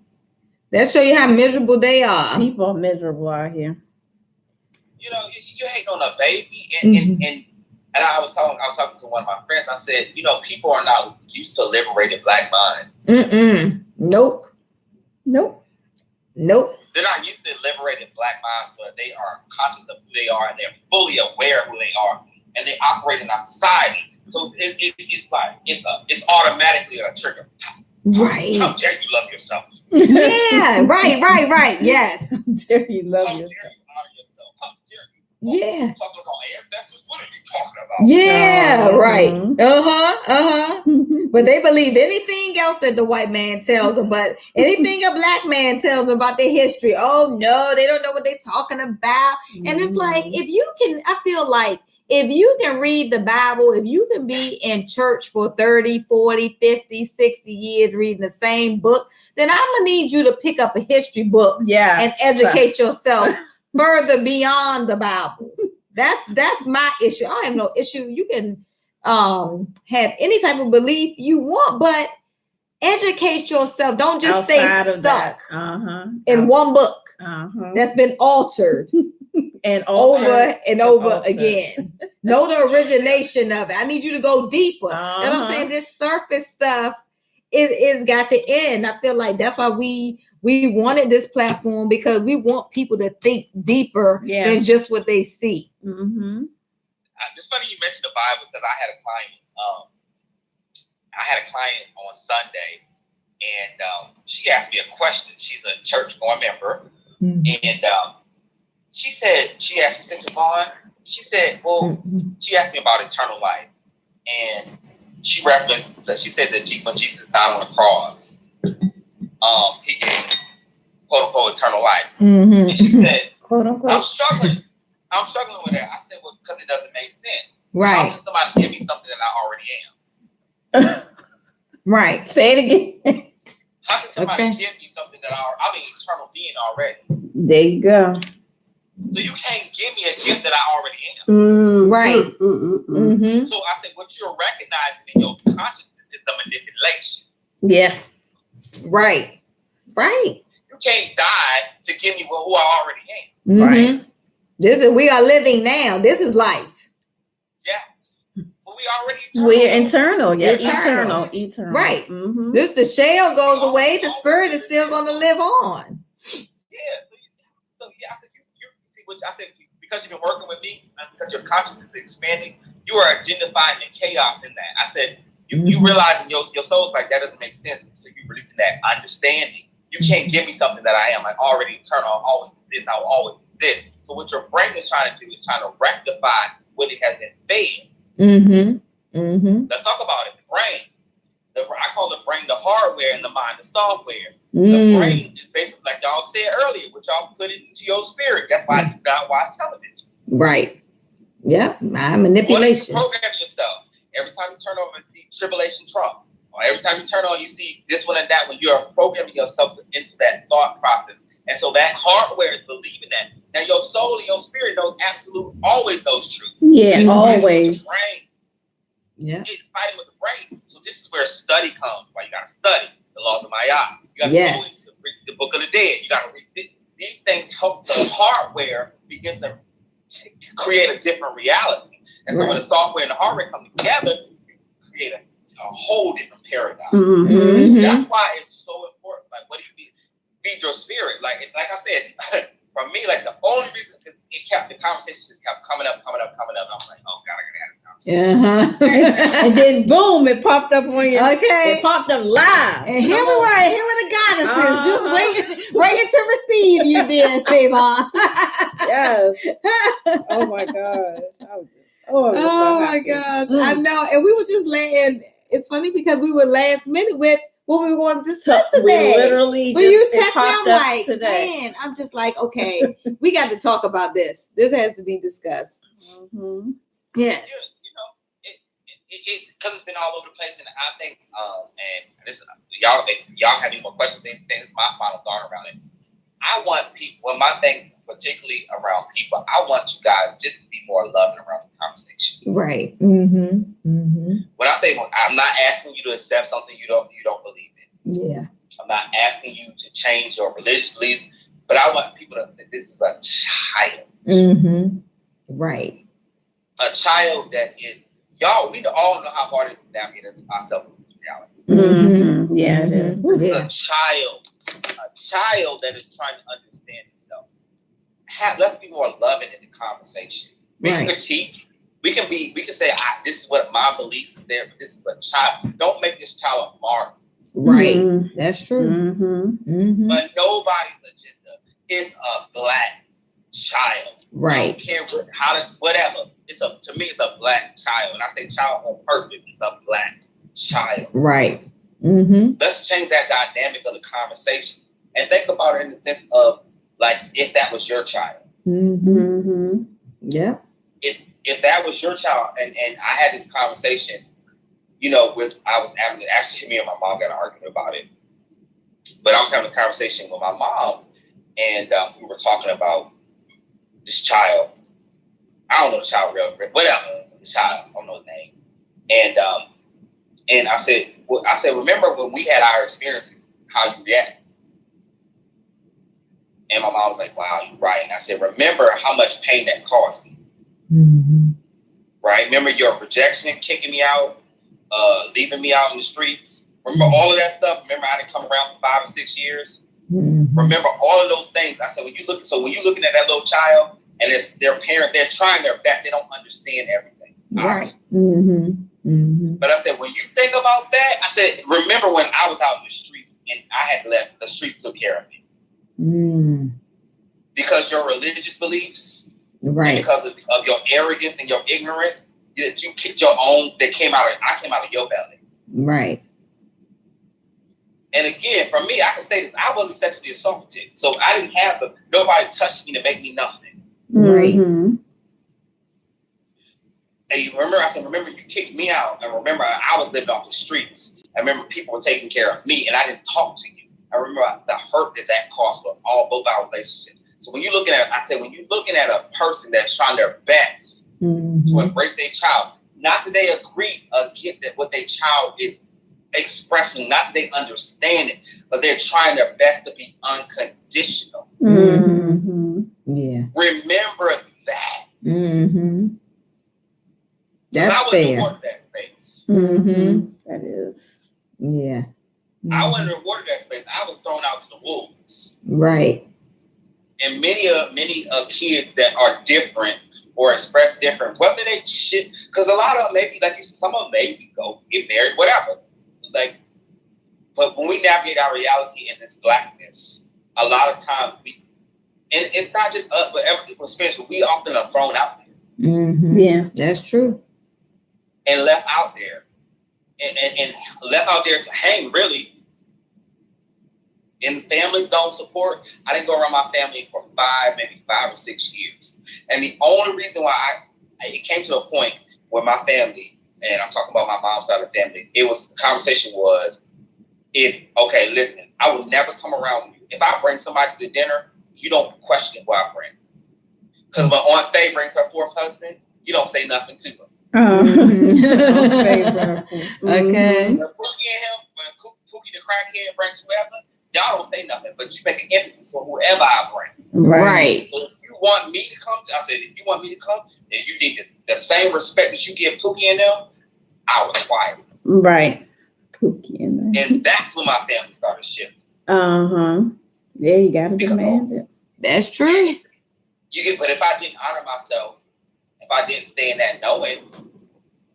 That show you how miserable they are. People are miserable out here. You know, you hating on a baby, and I was talking to one of my friends. I said, you know, people are not used to liberated black minds. Nope. They're not used to liberated black minds, but they are conscious of who they are, and they're fully aware of who they are, and they operate in our society. So it's like it's automatically a trigger. Right. How dare you love yourself? Yeah. Right. Yes. How dare you love How dare yourself? you honor yourself? How dare you? Yeah. Talking about ancestors? What are you talking about? Yeah. Right. Mhm. But they believe anything else that the white man tells them, but anything a black man tells them about their history, oh no, they don't know what they're talking about. And it's like, if you can, I feel like if you can read the Bible, if you can be in church for 30, 40, 50, 60 years reading the same book, then I'm going to need you to pick up a history book and educate yourself further beyond the Bible. That's my issue. I have no issue. You can have any type of belief you want, but educate yourself. Don't just Outside stay of that. stuck in one book that's been altered and over and over again. Know the origination of it. I need you to go deeper. You know what I'm saying? This surface stuff is got to end. I feel like that's why we wanted this platform, because we want people to think deeper than just what they see. It's funny you mentioned the Bible, because I had a client on Sunday, and she asked me a question. She's a church-going member, and she asked Javon, she said, well, she asked me about eternal life, and she referenced that she said that when Jesus died on the cross, he gave quote unquote eternal life. And she said, quote unquote, I'm struggling with that. I said, well, because it doesn't make sense. Right. How can somebody give me something that I already am? Right. Say it again. How can somebody give me something that I'm an eternal being already? There you go. So you can't give me a gift that I already am. Right. So I said, what you're recognizing in your consciousness is the manipulation. Yeah. Right. You can't die to give me who I already am. Right. We are living now. This is life. Yes. But we already we're internal. Yeah. Eternal. Right. This the shell goes away. The spirit is still going to live on. Yeah. So I said, you see what I said, because you've been working with me, and because your consciousness is expanding, you are identifying the chaos in that. I said, you realizing your soul's like, that doesn't make sense. So you're releasing that understanding. You can't give me something that I am. I'm already eternal. I'll always exist. I will always exist. So what your brain is trying to do is trying to rectify what it has been fed. Let's talk about it. The brain. I call the brain the hardware and the mind the software. The brain is basically, like y'all said earlier, what y'all put into your spirit. That's why you gotta watch television. Right. Yeah. My manipulation. What program yourself. Every time you turn over and see Tribulation Trump, or every time you turn on, you see this one and that one, you're programming yourself into that thought process. And so that hardware is believing that. Now your soul and your spirit knows always knows truth. Yeah, always. Yeah. It's fighting with the brain. So this is where study comes. Why you gotta study the laws of Maya. You gotta go into the Book of the Dead. You gotta read these things. Help the hardware begin to create a different reality. And so when the software and the hardware come together, you create a whole different paradigm. That's why it's so important. Like, what do you feed your spirit? Like I said, for me, like the only reason the conversation just kept coming up. I was like, oh God, I gotta have this conversation. And then boom, it popped up on you. It popped up live. And here we were. Here were the goddesses, just waiting to receive you, dear Tavon. Yes. Oh my gosh. Oh my gosh. I know. And we were just laying. It's funny because we were last minute with what we were going to discuss today. We literally when you text me, I'm like, man, I'm just like, okay, we got to talk about this. This has to be discussed. Yes. You know, it because it's been all over the place, and I think, and this y'all have any more questions? This is my final thought around it. I want people. Well, my thing, particularly around people, I want you guys just to be more loving around the conversation. Right. When I say, I'm not asking you to accept something you don't believe in. Yeah. I'm I'm not asking you to change your religious beliefs, but I want people to think this is a child. Mm-hmm. Right. A child that is, y'all, we all know how hard it is to navigate ourselves in this reality. Mm-hmm. Yeah, it is. Mm-hmm. It's Yeah. a child that is trying to understand itself. Let's be more loving in the conversation. We can Right. critique. We can say, this is what my beliefs are there, but this is a child. Don't make this child a mark. Right. Mhm. That's true. Mm-hmm. Mm-hmm. But nobody's agenda is a black child. Right. I don't care whatever. To me, it's a black child. And I say child on purpose. It's a black child. Right. Mm-hmm. Let's change that dynamic of the conversation and think about it in the sense of like if that was your child. Mm-hmm. Mm-hmm. Yeah. If that was your child, and I had this conversation, me and my mom got an argument about it. But I was having a conversation with my mom, and we were talking about this child. I don't know the child real quick, whatever. The child, I don't know his name. And I said, remember when we had our experiences, how you react? And my mom was like, wow, you're right. And I said, remember how much pain that caused me. Mm-hmm. Right? Remember your rejection, kicking me out, leaving me out in the streets. Remember all of that stuff? Remember I didn't come around for 5 or 6 years? Mm-hmm. Remember all of those things. I said, when you're looking at that little child and it's their parent, they're trying their best. They don't understand everything. Right. Mm-hmm. Mm-hmm. But I said, when you think about that, I said, remember when I was out in the streets and I had left, the streets took care of me. Mm. Because your religious beliefs, Right. and because of your arrogance and your ignorance, that you kicked your own, I came out of your belly. Right. And again, for me, I can say this, I wasn't sexually assaulted. So I didn't have nobody touched me to make me nothing. Right. Mm-hmm. And you remember, I said, remember you kicked me out. And remember, I was living off the streets. I remember people were taking care of me and I didn't talk to you. I remember the hurt that caused for both our relationships. So when you're looking at a person that's trying their best Mm-hmm. to embrace their child, not that they agree or get that what their child is expressing, not that they understand it, but they're trying their best to be unconditional. Mm-hmm. Yeah. Remember that. Mm-hmm. That's I wasn't fair. rewarded that space. Mm-hmm. That is. Yeah. I wasn't rewarded that space. I was thrown out to the wolves. Right. And many kids that are different or express different, whether they shit, because a lot of them maybe, like you said, some of them maybe go get married, whatever. Like, but when we navigate our reality in this blackness, a lot of times and it's not just us, but every people's experience, but we often are thrown out there. Mm-hmm. Yeah. That's true. And left out there. And left out there to hang, really. And families don't support. I didn't go around my family for 5 or 6 years. And the only reason why it came to a point where my family, and I'm talking about my mom's side of the family, the conversation was, listen, I will never come around you. If I bring somebody to the dinner, you don't question who I bring. Because when Aunt Faye brings her fourth husband, you don't say nothing to them. Okay. When Pookie the crackhead brings whoever, y'all don't say nothing, but you make an emphasis on whoever I bring. Right. So if you want me to come, if you want me to come, then you need the same respect that you give Pookie and them, I require it. Right. Pookie in there. And that's when my family started shifting. Uh-huh. Yeah, you gotta demand it. That's true. But if I didn't honor myself, if I didn't stay in that knowing,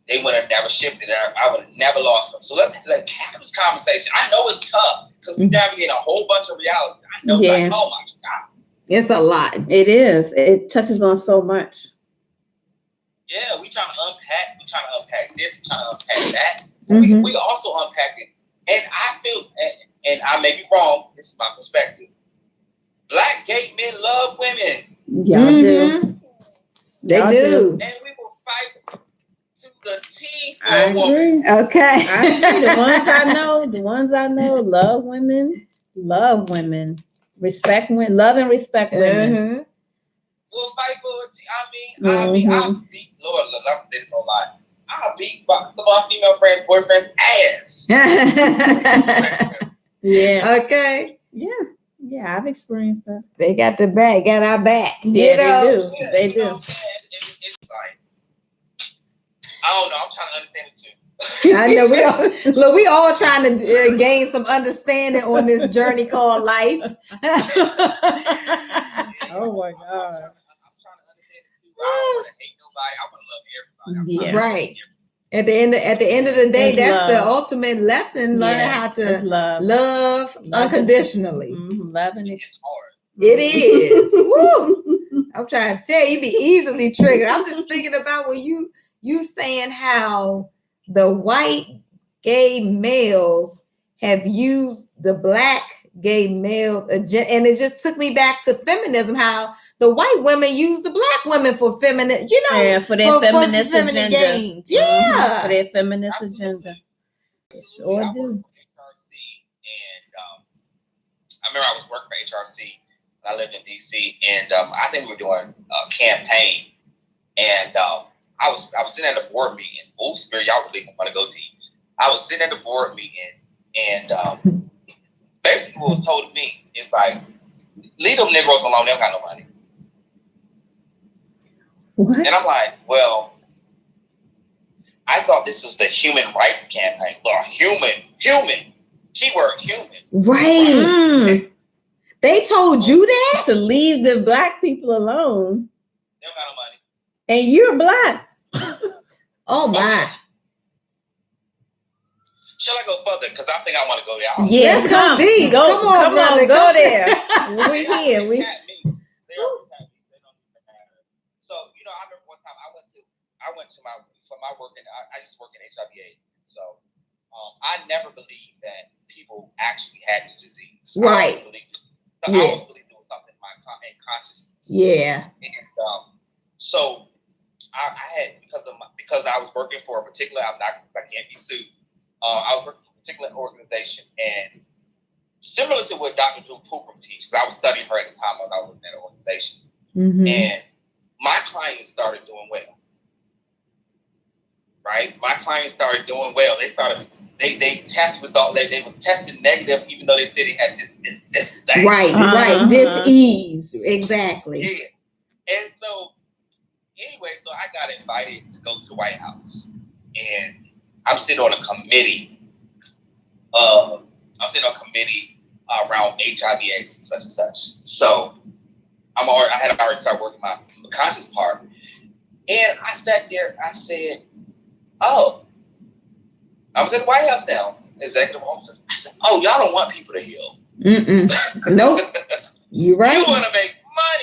they would have never shifted. I would have never lost them. So let's have this conversation. I know it's tough because we navigate a whole bunch of realities. I know, Yeah. oh my God. It's a lot. It is. It touches on so much. Yeah, we trying to unpack this, we trying to unpack that. Mm-hmm. We also unpack it. And I feel, and I may be wrong, this is my perspective. Black gay men love women. Y'all do. They Y'all do. And we will fight to the teeth for I a woman. agree. Okay. I agree. The ones I know love women, respect women, love and respect women. Uh-huh. We'll fight for it. I'll beat, Lord, look, I'm going to say this a lot. I'll beat some of my female friends, boyfriends' ass. Yeah. Okay. Yeah, I've experienced that. They got the back, got our back. Yeah, you know? they do. They you know, do. it's like, I don't know. I'm trying to understand it too. I know we all trying to gain some understanding on this journey called life. Oh my God. I'm trying to understand it too. I don't want to hate nobody. I want to love everybody. Yeah. Right. At the end of the day, It's that's the love. ultimate lesson. Learning how It's to love. love unconditionally. Loving it. It's hard. It is. Woo! I'm trying to tell you, be easily triggered. I'm just thinking about when you saying how the white gay males have used the black gay males agenda, and it just took me back to feminism. How the white women use the black women for feminine, for their feminist feminine agenda. gains. Yeah, For their feminist agenda. They sure I do. worked for HRC, and I remember I was working for HRC. I lived in DC, and I think we were doing a campaign, and I was sitting at a board meeting. Oh, Spirit, y'all really want to go deep. I was sitting at the board meeting, and basically what was told to me is like, leave them Negroes alone. They don't got no money. What? And I'm like, well, I thought this was the human rights campaign. Well, human, keyword human. right. They told you that? To leave the black people alone. They don't got no money. And you're black. Oh my. Shall I go further? Because I think I want to go there. Yeah, Let's go deep. Come on, brother. Go there. We're here. So, you know, I remember one time I went to my work, and I used to work in HIV/AIDS. So I never believed that people actually had this disease. Right. I always believed it was something in my consciousness. Yeah. And so I had, because I was working for a particular, I can't be sued. I was working for a particular organization, and similar to what Dr. Drew Pookrum teaches, I was studying her at the time when I was working at an organization, and my clients started doing well. Right, my clients started doing well. They test result. They was tested negative, even though they said they had this thing. Right, right. Dis-ease, exactly. Yeah, and so anyway, so I got invited to go to the White House, and I'm sitting on a committee. Around HIV/AIDS and such. So I had already started working my conscious part, and I sat there. I said, "Oh, I was at the White House now, executive office." I said, "Oh, y'all don't want people to heal." Nope. You're right. You want to make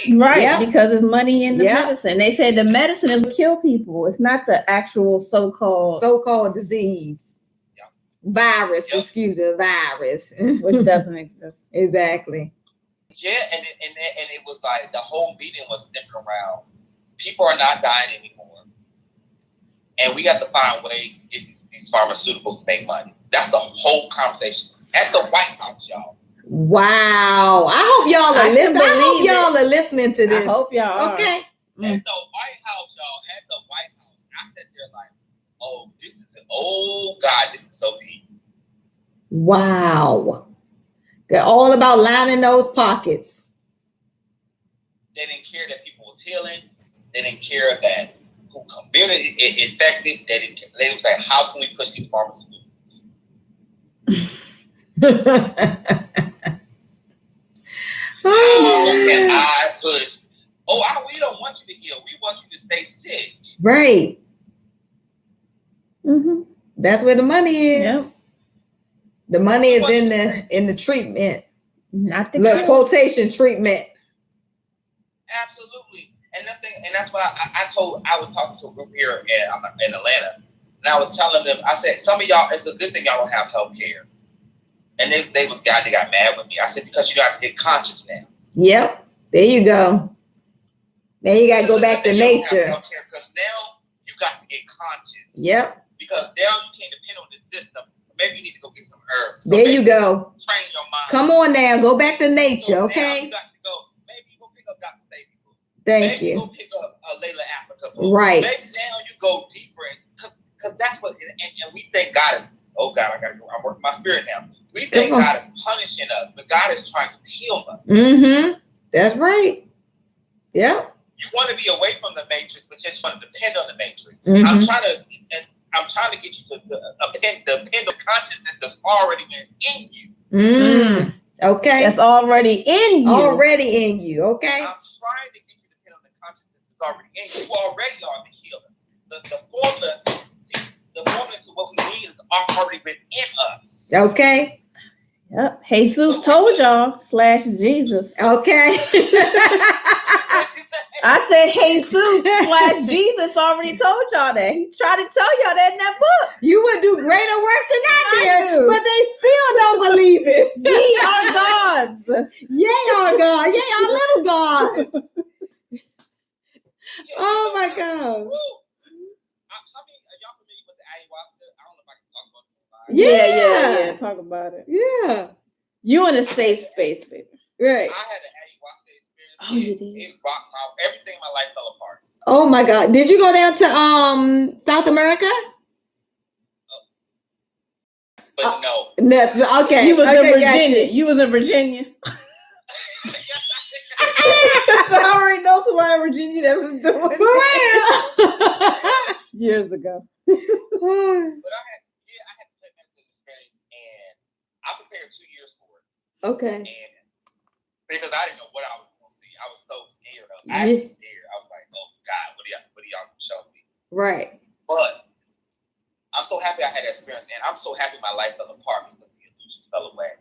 money, right? Yep. Because it's money in the medicine. They said the medicine is to kill people. It's not the actual so-called disease. Virus, excuse me, virus, which doesn't exist. Exactly. Yeah, and it was like the whole meeting was centered around people are not dying anymore, and we got to find ways to get these pharmaceuticals to make money. That's the whole conversation at the White House, y'all. Wow! I hope y'all are listening. I hope y'all are listening to this. I hope y'all are. At Okay. the White House, y'all. At the White House, I sat there like, oh, God, this is so deep. Wow. They're all about lining those pockets. They didn't care that people was healing. They didn't care that who community it affected. They was like, how can we push these pharmaceuticals? How can I push? We don't want you to heal. We want you to stay sick. Right. That's where the money is. Yep. The money is in the treatment. Not the quotation treatment. Absolutely. And that's what I was talking to a group here in Atlanta, and I was telling them, I said, some of y'all, it's a good thing y'all don't have health care. And they got mad with me. I said, because you got to get conscious now. Yep. There you go. Now you got to go back to nature. Because now you got to get conscious. Yep. Because now you can't depend on the system. Maybe you need to go get some herbs. So there you go. Train your mind. Come on now. Go back to nature, okay? You got to go. Maybe you go pick up Dr. Sadie. Thank you. Maybe you go pick up Layla Africa. Right. Maybe now you go deeper because that's what, and we think God is, oh God, I gotta go. I'm working my spirit now. We think God is punishing us, but God is trying to heal us. Mm-hmm. That's right. Yep. You want to be away from the matrix, but just want to depend on the matrix. Mm-hmm. I'm trying to get you to depend on consciousness that's already been in you. Mm. Okay. That's already in you. Already in you. Okay. I'm trying to get you to depend on the consciousness that's already in you. You already are the healer. The formula to what we need has already been in us. Okay. Yep. Jesus told y'all / Jesus. Okay. I said Jesus / Jesus already told y'all that. He tried to tell y'all that in that book. You would do greater works than I did, do. but they still don't believe it. Ye are gods. Yea, our God. Yea, our little gods. Oh my God. Y'all familiar with the ayahuasca? I don't know if I can talk about this. Yeah. Talk about it. Yeah. You in a safe space, baby. Right. I had an ayahuasca experience. Oh, you did? It rocked everything in my life fell apart. Oh my God. Did you go down to South America? But no. That's okay. You was in Okay, Virginia. gotcha. You was in Virginia. I So I already know somebody in Virginia that was doing For it years ago. real. But I had a plant experience, and I prepared 2 years for it. Okay. And because I didn't know what I was going to see, I was so scared of. Yeah. I was scared. I was like, "Oh God, what are y'all going to show me?" Right. But I'm so happy I had that experience, and I'm so happy my life fell apart because the illusions fell away.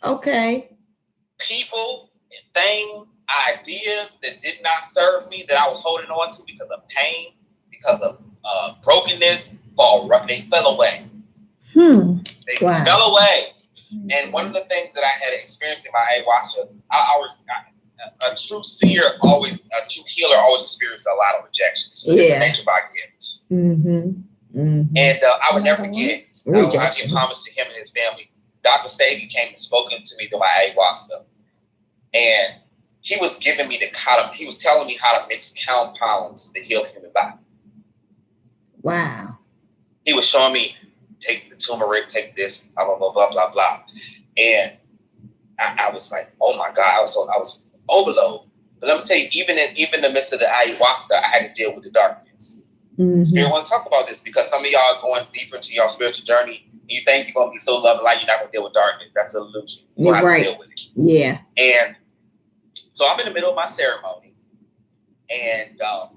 Okay. People and things, ideas that did not serve me, that I was holding on to because of pain, because of brokenness, they fell away. They fell away. And one of the things that I had experienced in my ayahuasca, a true seer a true healer always experiences a lot of rejections. Yeah. It's the nature of our gifts. And I would never forget, I give homage to him and his family. Dr. Sadie came and spoken to me through my ayahuasca. And he was giving me he was telling me how to mix compounds to heal the human body. Wow. He was showing me, take the turmeric, take this, blah, blah, blah, blah, blah, blah. And I was like, oh my God, I was overload. But let me tell you, even in the midst of the ayahuasca, I had to deal with the darkness. Spirit wants to talk about this because some of y'all are going deeper into your spiritual journey. And you think you're going to be so loving, like you're not going to deal with darkness. That's an illusion. So I have to deal with it. Yeah. And so I'm in the middle of my ceremony, and God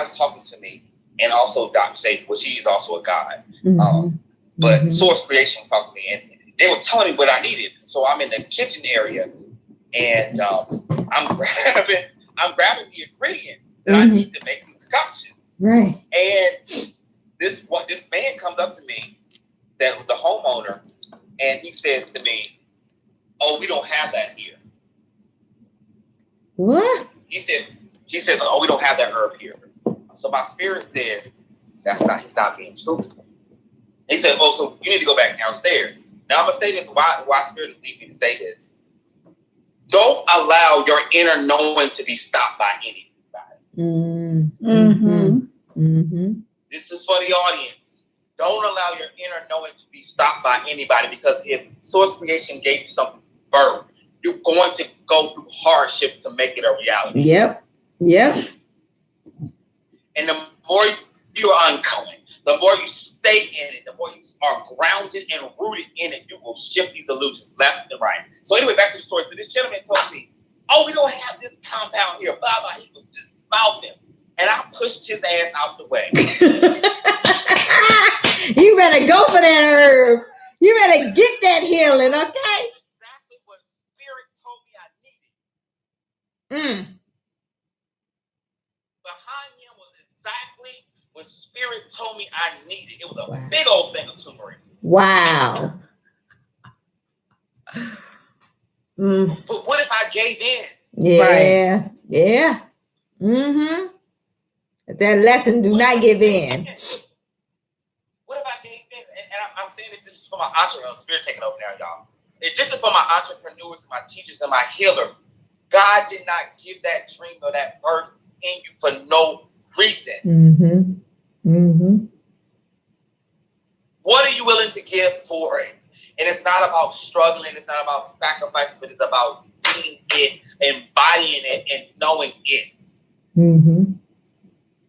is talking to me, and also Dr. Sadie, which he is also a God. But Source Creation was talking to me, and they were telling me what I needed. So I'm in the kitchen area, and I'm grabbing the ingredient that I need to make this concoction. Right. And this man comes up to me, that was the homeowner, and he said to me, "Oh, we don't have that here." What? He says, "Oh, we don't have that herb here." So my spirit says, he's not being truthful. He said, "Oh, so you need to go back downstairs." Now I'm gonna say this. Why spirit is leading me to say this? Don't allow your inner knowing to be stopped by anybody. This is for the audience. Don't allow your inner knowing to be stopped by anybody, because if Source Creation gave you something to birth, you're going to go through hardship to make it a reality. Yep. And the more you are uncommon, the more you stay in it, the more you are grounded and rooted in it, you will shift these illusions left and right. So anyway, back to the story. So this gentleman told me, "Oh, we don't have this compound here, blah, blah." He was just mouthing. And I pushed his ass out the way. You better go for that herb. You better get that healing, okay? Exactly what Spirit told me I needed. Behind him was exactly what Spirit told me I needed. It was a big old thing of turmeric. Wow. But what if I gave in? Yeah. Right. Yeah. That lesson, do not give in. What if I gave in? And I'm saying this is for my entrepreneurs. Spirit taking over now, y'all. This is for my entrepreneurs, my teachers, and my healer. God did not give that dream or that birth in you for no reason. Mm-hmm. What are you willing to give for it? And it's not about struggling, it's not about sacrifice, but it's about being it, embodying it, and knowing it. Mm-hmm.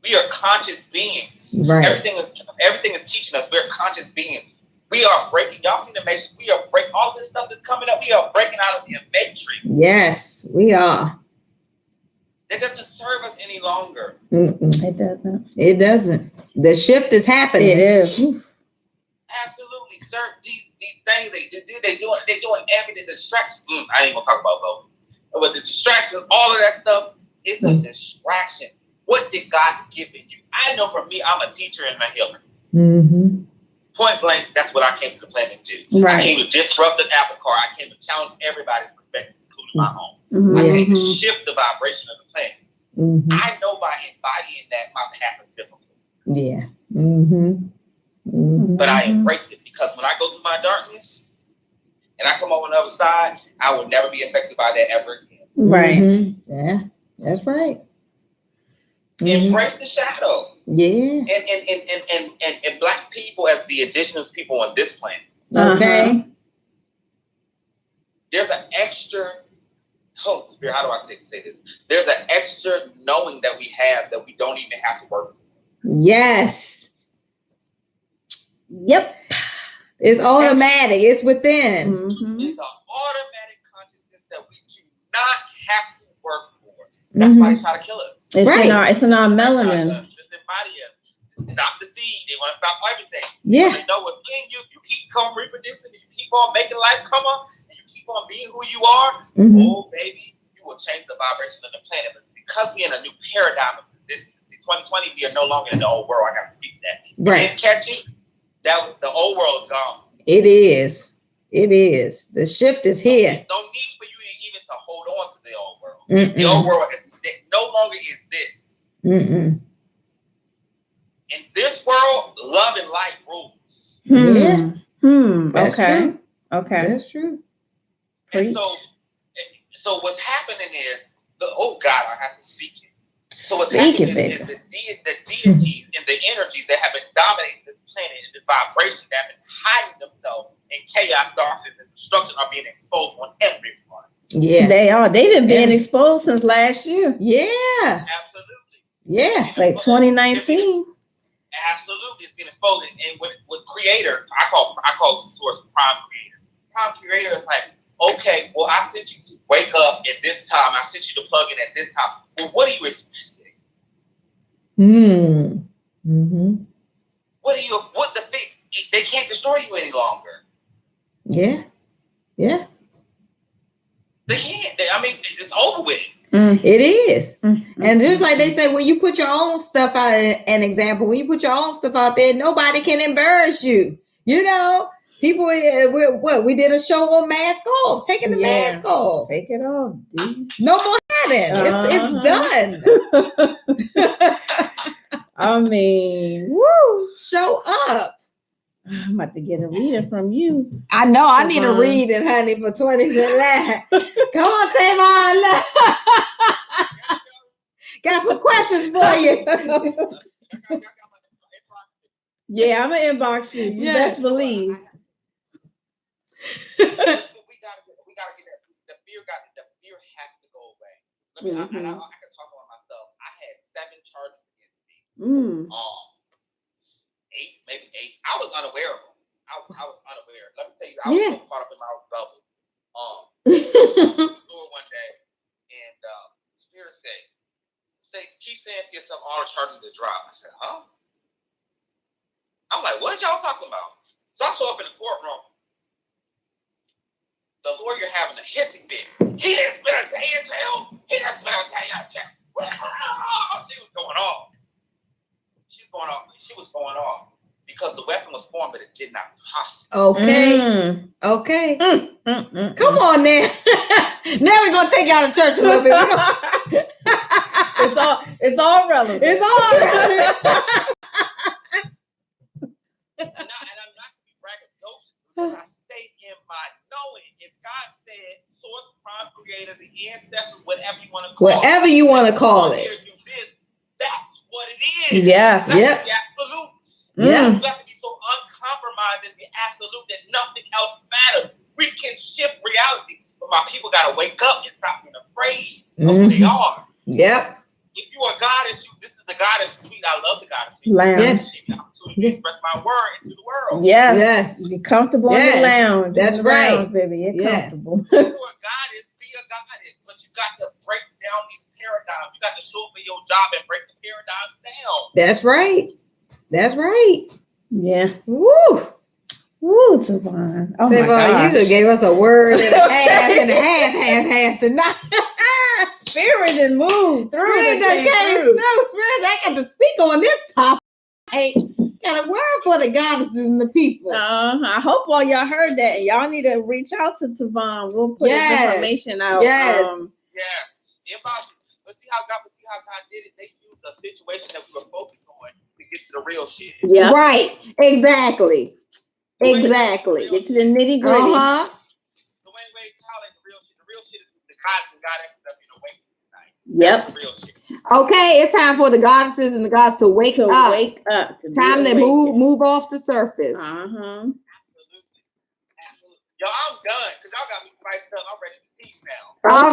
We are conscious beings. Right. Everything is teaching us. We're conscious beings. We are breaking. Y'all seen the Matrix? We are breaking all this stuff that's coming up. We are breaking out of the Matrix. Yes, we are. That doesn't serve us any longer. Mm-mm. It doesn't. It doesn't. The shift is happening. It is. Absolutely, sir. These things they're doing everything. Distraction. I ain't gonna talk about those. But the distractions, all of that stuff, it's a distraction. What did God give in you? I know for me, I'm a teacher and a healer. Mm-hmm. Point blank, that's what I came to the planet to do. Right. I came to disrupt the apple cart. I came to challenge everybody's perspective, including my own. Mm-hmm. I came to shift the vibration of the planet. Mm-hmm. I know by embodying that, my path is difficult. Yeah. Mm-hmm. Mm-hmm. But I embrace it because when I go through my darkness and I come over on the other side, I will never be affected by that ever again. Right. Mm-hmm. Yeah, that's right. Mm-hmm. Embrace the shadow. Yeah. And Black people as the indigenous people on this planet. Okay. There's an extra, Spirit, how do I say this? There's an extra knowing that we have that we don't even have to work for. Yes. Yep. It's automatic. It's within. Mm-hmm. It's an automatic consciousness that we do not have to work for. That's why they try to kill us. It's in our melanin. Just embody it. Stop the seed. They want to stop everything. Yeah. They know what's in you. You keep on reproducing. You keep on making life come up. And you keep on being who you are. Mm-hmm. Oh, baby, you will change the vibration of the planet. But because we're in a new paradigm of existence, see, 2020, we are no longer in the old world. I got to speak that. Right. Didn't catch it. That was the old world is gone. It is. It is. The shift is here. No need for you even to hold on to the old world. Mm-mm. The old world no longer exists. Mm-mm. In this world, love and light rules. Yeah. That's true. Okay. That's true. And so what's happening is oh God, I have to speak it. So what's happening is the deities and the energies that have been dominating this planet and this vibration that have been hiding themselves in chaos, darkness, and destruction are being exposed on every front. Yeah. They are. They've been being exposed since last year. Yeah. Absolutely. Yeah. Like 2019. Absolutely. It's being exposed. And with creator, I call source prime creator. Prime creator is like, okay, well, I sent you to wake up at this time. I sent you to plug in at this time. Well, what are you expressing? Mm-hmm. They can't destroy you any longer. Yeah. Yeah. They can't. It's over with. It is. Mm-hmm. And just like they say, when you put your own stuff out, an example, when you put your own stuff out there, nobody can embarrass you. You know, people, we did a show on mask off, taking the mask off. Take it off, dude. No more hiding. It's done. I mean, woo. Show up. I'm about to get a reading from you. I know. I need a reading, honey, for 2020. Come on, Tamar. Got some questions for you. Yeah, I'm gonna inbox you. You best believe. We gotta get that. The fear has to go away. I can talk about myself. I had 7 charges against me. 8, maybe 8. I was unaware of them. I was unaware. Let me tell you, I was so caught up in my own bubble. Store one day, and Spirit said, keep saying to yourself, all the charges are dropped. I said, huh? I'm like, what are y'all talking about? So I show up in the courtroom. The lawyer having a hissing fit. He didn't spend a day in jail. He didn't spend a day in jail. She was going off. She was going off because the weapon was formed, but it did not prosper. Okay. Okay. Come on now. Now we're gonna take you out of church a little bit. It's all relevant. It's all relevant. And I'm not gonna be braggadocious because I stay in my knowing. If God said, source, prime creator, the ancestors, whatever you want to call it. Whatever you want to call it. That's what it is. Yes. That's the absolute. Yeah. You got to be so uncompromised in the absolute that nothing else matters. We can shift reality, but my people got to wake up and stop being afraid of who they are. Yep. If you are a goddess, this is the goddess suite. I love the goddess suite. Lounge. Give me the opportunity to express my word into the world. Yes. You're comfortable in the lounge. That's right. Lounge, baby. You're comfortable. If you're a goddess, be a goddess. But you got to break down these paradigms. You got to show up for your job and break the paradigms down. That's right. That's right. Yeah. Woo. Woo, Tavon. Oh my gosh. You just gave us a word and a half tonight. Spirit and mood through. Spirit that came through. Spirit that got to speak on this topic. Hey, got a word for the goddesses and the people. I hope all y'all heard that. Y'all need to reach out to Tavon. We'll put his information out. Yes. Let's see how God did it. They used a situation that we were focused on to get to the real shit. Yeah. Right. Exactly. Get to the nitty gritty. Dwayne Wade calling the real shit. The real shit is the goddess and goddesses that you know wake tonight. Yep. That's the real shit. Okay, it's time for the goddesses and the gods to wake up. Wake up. Time to move off the surface. Absolutely. Yo, I'm done because y'all got me spiced up. I'm ready to teach now. All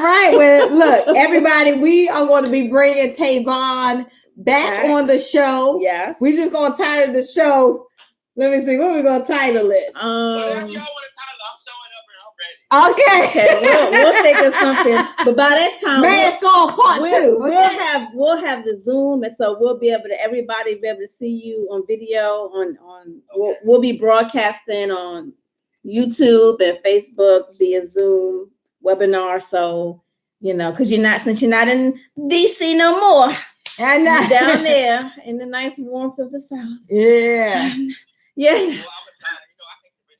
right. Well, look, everybody, we are going to be bringing Tavon back on the show. Yes. We're just going to title the show. Let me see. What are we going to title it? Whatever y'all want to title, I'm showing up and I'm ready. Okay. We'll think of something. But by that time, Mask on part 2. We'll have the Zoom, and so we'll be able to everybody be able to see you on video. We'll be broadcasting on YouTube and Facebook via Zoom webinar. So because since you're not in DC no more, and down there in the nice warmth of the South. Yeah. Yeah. Well, I'm excited. I think I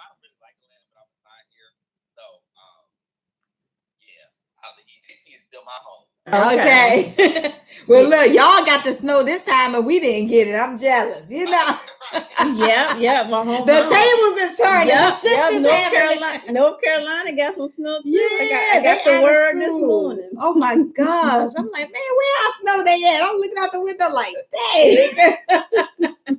don't really like Atlanta, but I'm excited here. So, DC is still my home. Okay. Well, look, y'all got the snow this time, and we didn't get it. I'm jealous. Yeah. The tables is turning. North Carolina got some snow too. Yeah, I got the word this morning. Oh my gosh! I'm like, man, where our snow they at? I'm looking out the window like, dang.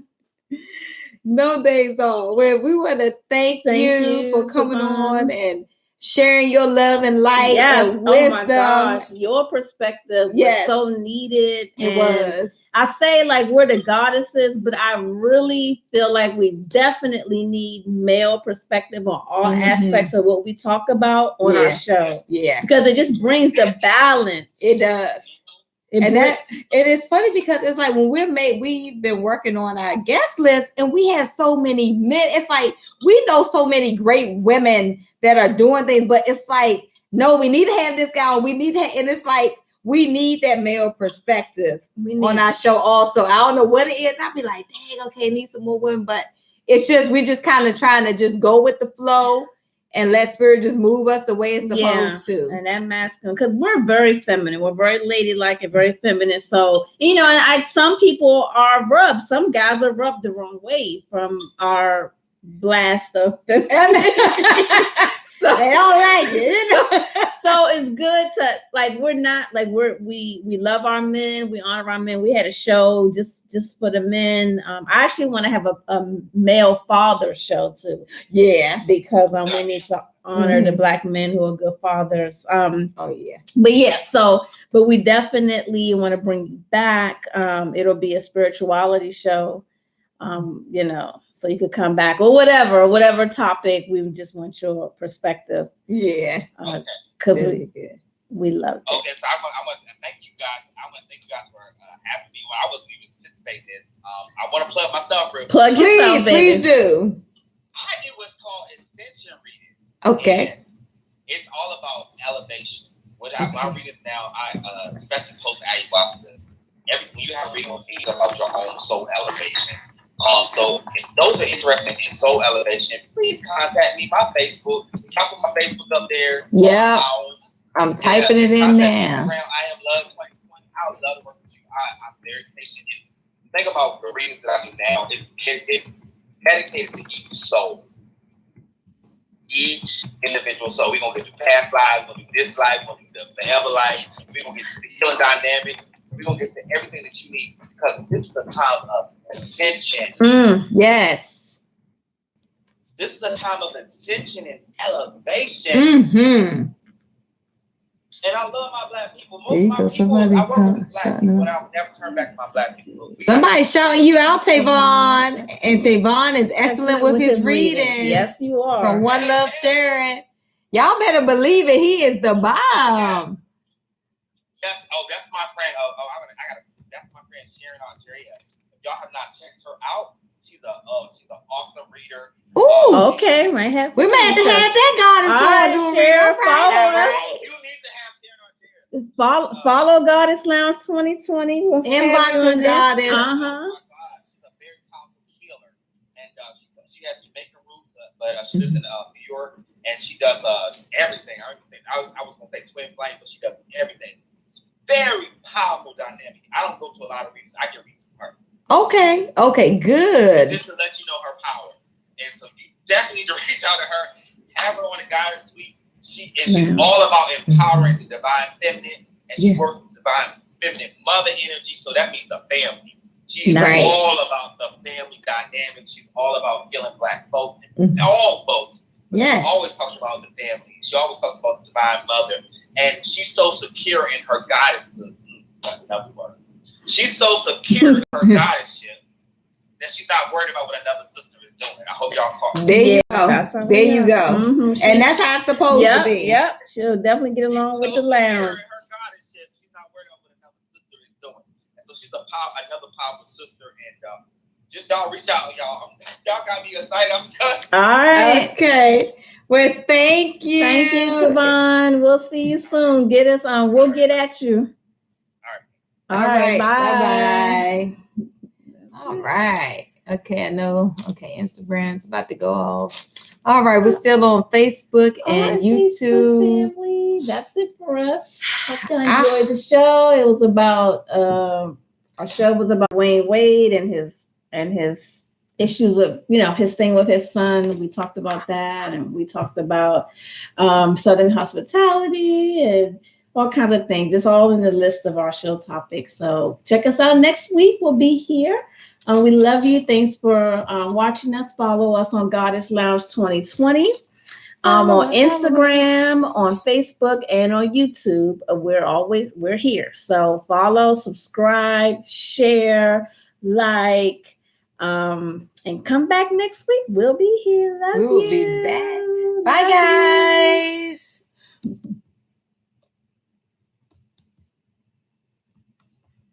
No days off. Well, we want to thank you for coming on and sharing your love and light and wisdom. Oh my gosh, your perspective was so needed. It was. I say we're the goddesses, but I really feel like we definitely need male perspective on all aspects of what we talk about on our show. Yeah. Because it just brings the balance. It does. It is funny because it's like when we've been working on our guest list and we have so many men. It's like we know so many great women that are doing things, but it's like, no, we need to have this guy. And it's like we need that male perspective on our show also. I don't know what it is. I'll be like, dang, okay, need some more women, but it's just we just kind of trying to just go with the flow and let spirit just move us the way it's supposed to. And that masculine, because we're very feminine. We're very ladylike and very feminine. So, and some people are rubbed. Some guys are rubbed the wrong way from our blast of so they don't like it. So it's good to we love our men, we honor our men. We had a show just for the men. I actually want to have a male father show too. Yeah, because we need to honor the Black men who are good fathers. But we definitely want to bring you back. It'll be a spirituality show. So you could come back or whatever topic. We just want your perspective. Yeah. Because we love it. Okay, so I want to thank you guys. I want to thank you guys for having me. Well, I wasn't even anticipating this. I want to plug myself real quick. Plug yourself, baby. Please do. I do what's called ascension readings. Okay. It's all about elevation. My readings now, especially post ayahuasca, everything you have reading will be about your own soul elevation. So if those are interested in soul elevation, please contact me. My Facebook. I put my Facebook up there. Yeah. I'm typing it in now. I am Love 2020. I would love to work with you. I'm very patient. And the thing about the readings that I do now is it's dedicated to each soul. Each individual soul. We're going to get to past lives. We're going to do this life. We're going to do the forever life. We're going to get to the healing dynamics. We're gonna get to everything that you need because this is a time of ascension. Yes. This is a time of ascension and elevation. Mm-hmm. And I love my black people. There you go. Somebody I work with black people, and I would never turn back to my black people. Somebody shouting you out, Tavon. And Tavon is excellent with his readings. Yes, you are. From One Love Sharon. Y'all better believe it. He is the bomb. Yes. Oh, that's my friend. That's my friend Sharon Andrea. If y'all have not checked her out, she's an awesome reader. Ooh. Okay, might have. We might have to have that goddess on. Share, follow us. You need to have Sharon Andrea. Follow Goddess Lounge 2020. We'll inbox us, Goddess. She's a very powerful healer, and she has Jamaican roots, but she lives in New York, and she does everything. I was gonna say twin flame, but she does everything. It's very powerful dynamic. I don't go to a lot of readings. I can read from her. Okay, good. Just to let you know her power, and so you definitely need to reach out to her. Have her on the Goddess Suite. She's all about empowering the divine feminine, and she works with divine feminine mother energy. So that means the family. She's all about the family dynamic. She's all about healing black folks and all folks. Yes. She always talks about the family. She always talks about the divine mother, and she's so secure in her goddesshood. Another word. She's so secure in her goddessship that she's not worried about what another sister is doing. I hope y'all caught. There you go. There you go. Mm-hmm. And that's how it's supposed to be. Yep. She'll definitely get along with the lounge. Her goddessship, she's not worried about what another sister is doing. And so she's another powerful sister. And just y'all reach out, y'all. Y'all got me excited. I'm done. All right. Okay. Well, thank you. Thank you, Tavon. We'll see you soon. Get us on. We'll get at you. All right. Bye. All right. Okay, I know. Okay, Instagram's about to go off. All right, we're still on Facebook and YouTube. Facebook family. That's it for us. Hope you enjoyed the show. It was about our show was about Dwayne Wade and his issues with, his thing with his son. We talked about that, and we talked about Southern hospitality and all kinds of things. It's all in the list of our show topics. So check us out next week. We'll be here. We love you. Thanks for watching us. Follow us on Goddess Lounge 2020. On Instagram, on Facebook, and on YouTube. We're here. So follow, subscribe, share, like, and come back next week. We'll be here. Love you. We'll be back. Bye, guys.